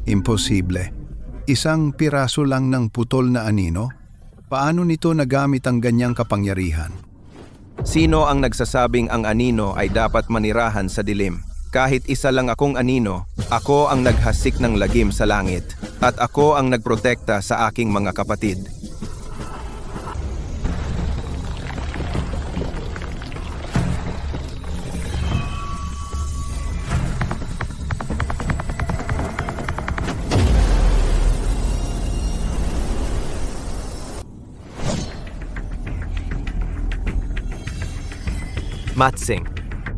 Imposible. Isang piraso lang ng putol na anino? Paano nito nagamit ang ganyang kapangyarihan? Sino ang nagsasabing ang anino ay dapat manirahan sa dilim? Kahit isa lang akong anino, ako ang naghasik ng lagim sa langit, at ako ang nagprotekta sa aking mga kapatid. Matsing,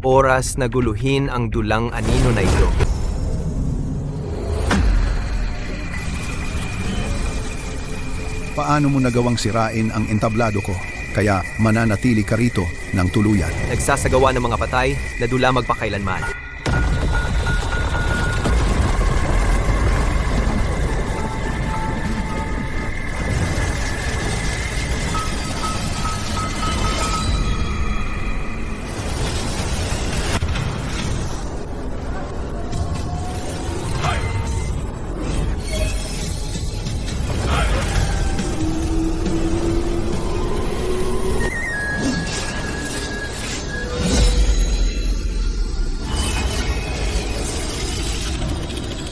oras na guluhin ang dulang anino na ito. Paano mo nagawang sirain ang entablado ko? Kaya mananatili ka rito ng tuluyan. Nagsasagawa ng mga patay na dula magpakailanman.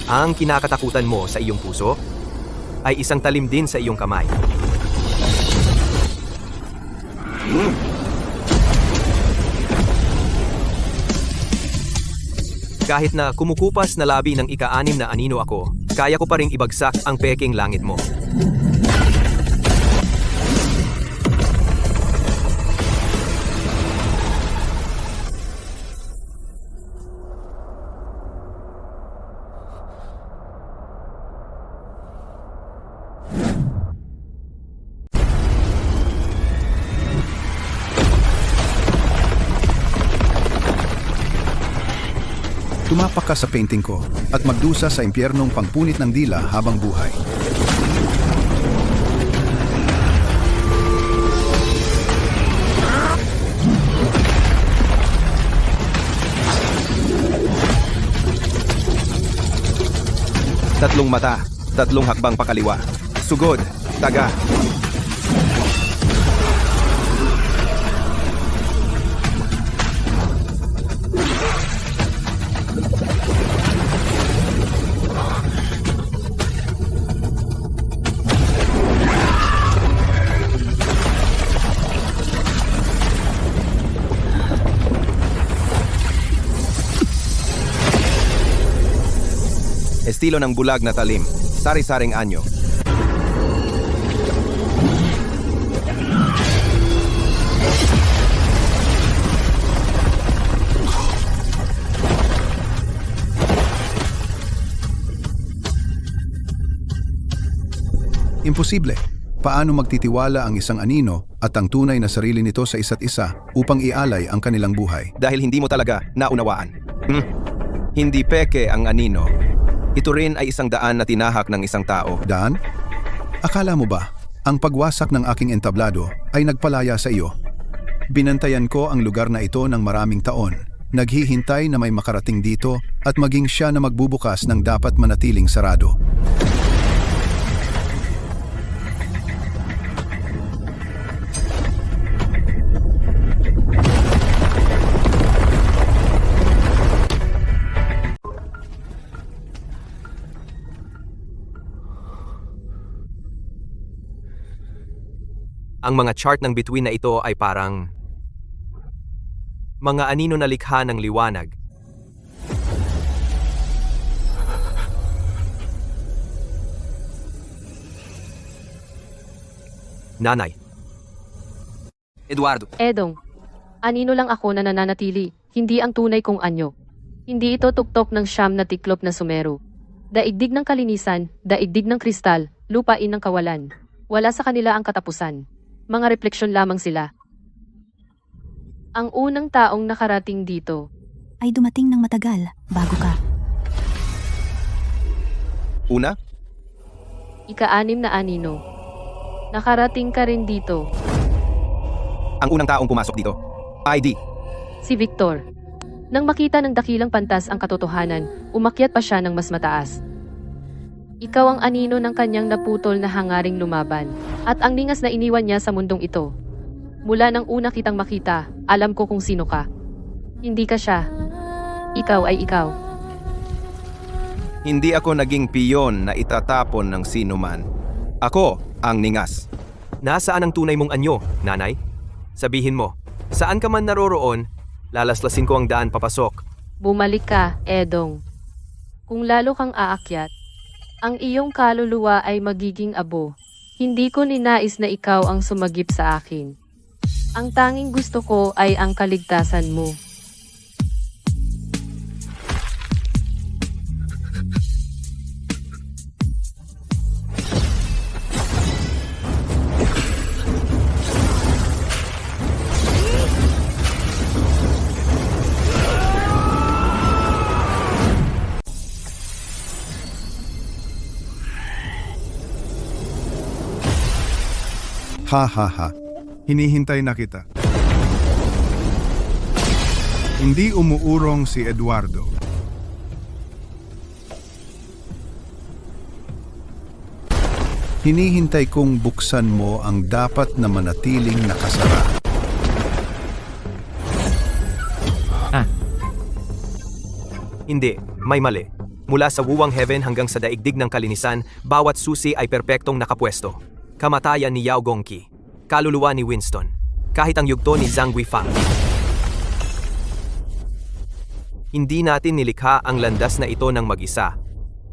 Ang kinakatakutan mo sa iyong puso ay isang talim din sa iyong kamay. Kahit na kumukupas na labi ng ika-6 na anino ako, kaya ko pa ring ibagsak ang peking langit mo. Tumapak ka sa painting ko at magdusa sa impyernong pangpunit ng dila habang buhay. Tatlong mata, 3 hakbang pakaliwa. Sugod, taga. Estilo ng bulag na talim, sari-saring anyo. Imposible. Paano magtitiwala ang isang anino at ang tunay na sarili nito sa isa't isa upang ialay ang kanilang buhay? Dahil hindi mo talaga naunawaan. Hindi peke ang anino. Ito rin ay isang daan na tinahak ng isang tao. Daan? Akala mo ba, ang pagwasak ng aking entablado ay nagpalaya sa iyo? Binantayan ko ang lugar na ito ng maraming taon. Naghihintay na may makarating dito at maging siya na magbubukas ng dapat manatiling sarado. Ang mga chart ng bituin na ito ay parang mga anino na likha ng liwanag. Nanay, Eduardo, Edong, anino lang ako na nananatili, hindi ang tunay kong anyo. Hindi ito tuktok ng siyam na tiklop na Sumero. Daigdig ng kalinisan, daigdig ng kristal, lupain ng kawalan. Wala sa kanila ang katapusan. Mga refleksyon lamang sila. Ang unang taong nakarating dito, ay dumating ng matagal bago ka. Una, ika-6 na anino. Nakarating ka rin dito, ang unang taong pumasok dito. ID. si Victor. Nang makita ng dakilang pantas ang katotohanan, umakyat pa siya ng mas mataas. Ikaw ang anino ng kanyang naputol na hangaring lumaban, at ang ningas na iniwan niya sa mundong ito. Mula nang una kitang makita, alam ko kung sino ka. Hindi ka siya. Ikaw ay ikaw. Hindi ako naging piyon na itatapon ng sino man. Ako ang ningas. nasaan ang tunay mong anyo, nanay? Sabihin mo, saan ka man naroroon, lalaslasin ko ang daan papasok. Bumalik ka, Edong. Kung lalo kang aakyat, ang iyong kaluluwa ay magiging abo. Hindi ko ninais na ikaw ang sumagip sa akin. Ang tanging gusto ko ay ang kaligtasan mo. Ha ha ha. Hinihintay na kita. Hindi umuurong si Eduardo. Hinihintay kong buksan mo ang dapat na manatiling nakasara. Hindi, may mali. Mula sa wuwang heaven hanggang sa daigdig ng kalinisan, bawat susi ay perpektong nakapwesto. Kamatayan ni Yao Gongqi, kaluluwa ni Winston, kahit ang yugto ni Zhang Guifang. Hindi natin nilikha ang landas na ito ng mag-isa.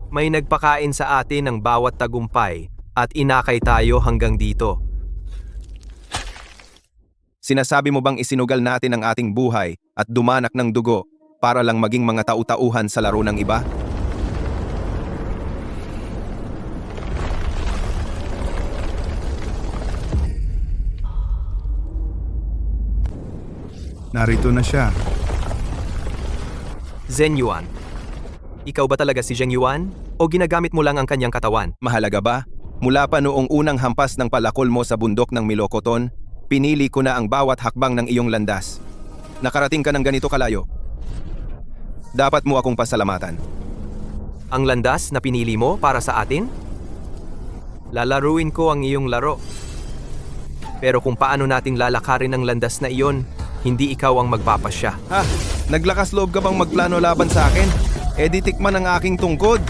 May nagpakain sa atin ng bawat tagumpay at inakay tayo hanggang dito. Sinasabi mo bang isinugal natin ang ating buhay at dumanak ng dugo para lang maging mga tau-tauhan sa laro ng iba? Narito na siya. Zhen Yuan. Ikaw ba talaga si Zheng Yuan? O ginagamit mo lang ang kanyang katawan? Mahalaga ba? Mula pa noong unang hampas ng palakol mo sa bundok ng Milokoton, pinili ko na ang bawat hakbang ng iyong landas. Nakarating ka ng ganito kalayo. Dapat mo akong pasalamatan. Ang landas na pinili mo para sa atin? Lalaruin ko ang iyong laro. Pero kung paano nating lalakarin ang landas na iyon, hindi ikaw ang magpapasya. Ha? Naglakas loob ka bang magplano laban sa akin? E di tikman ang aking tungkod.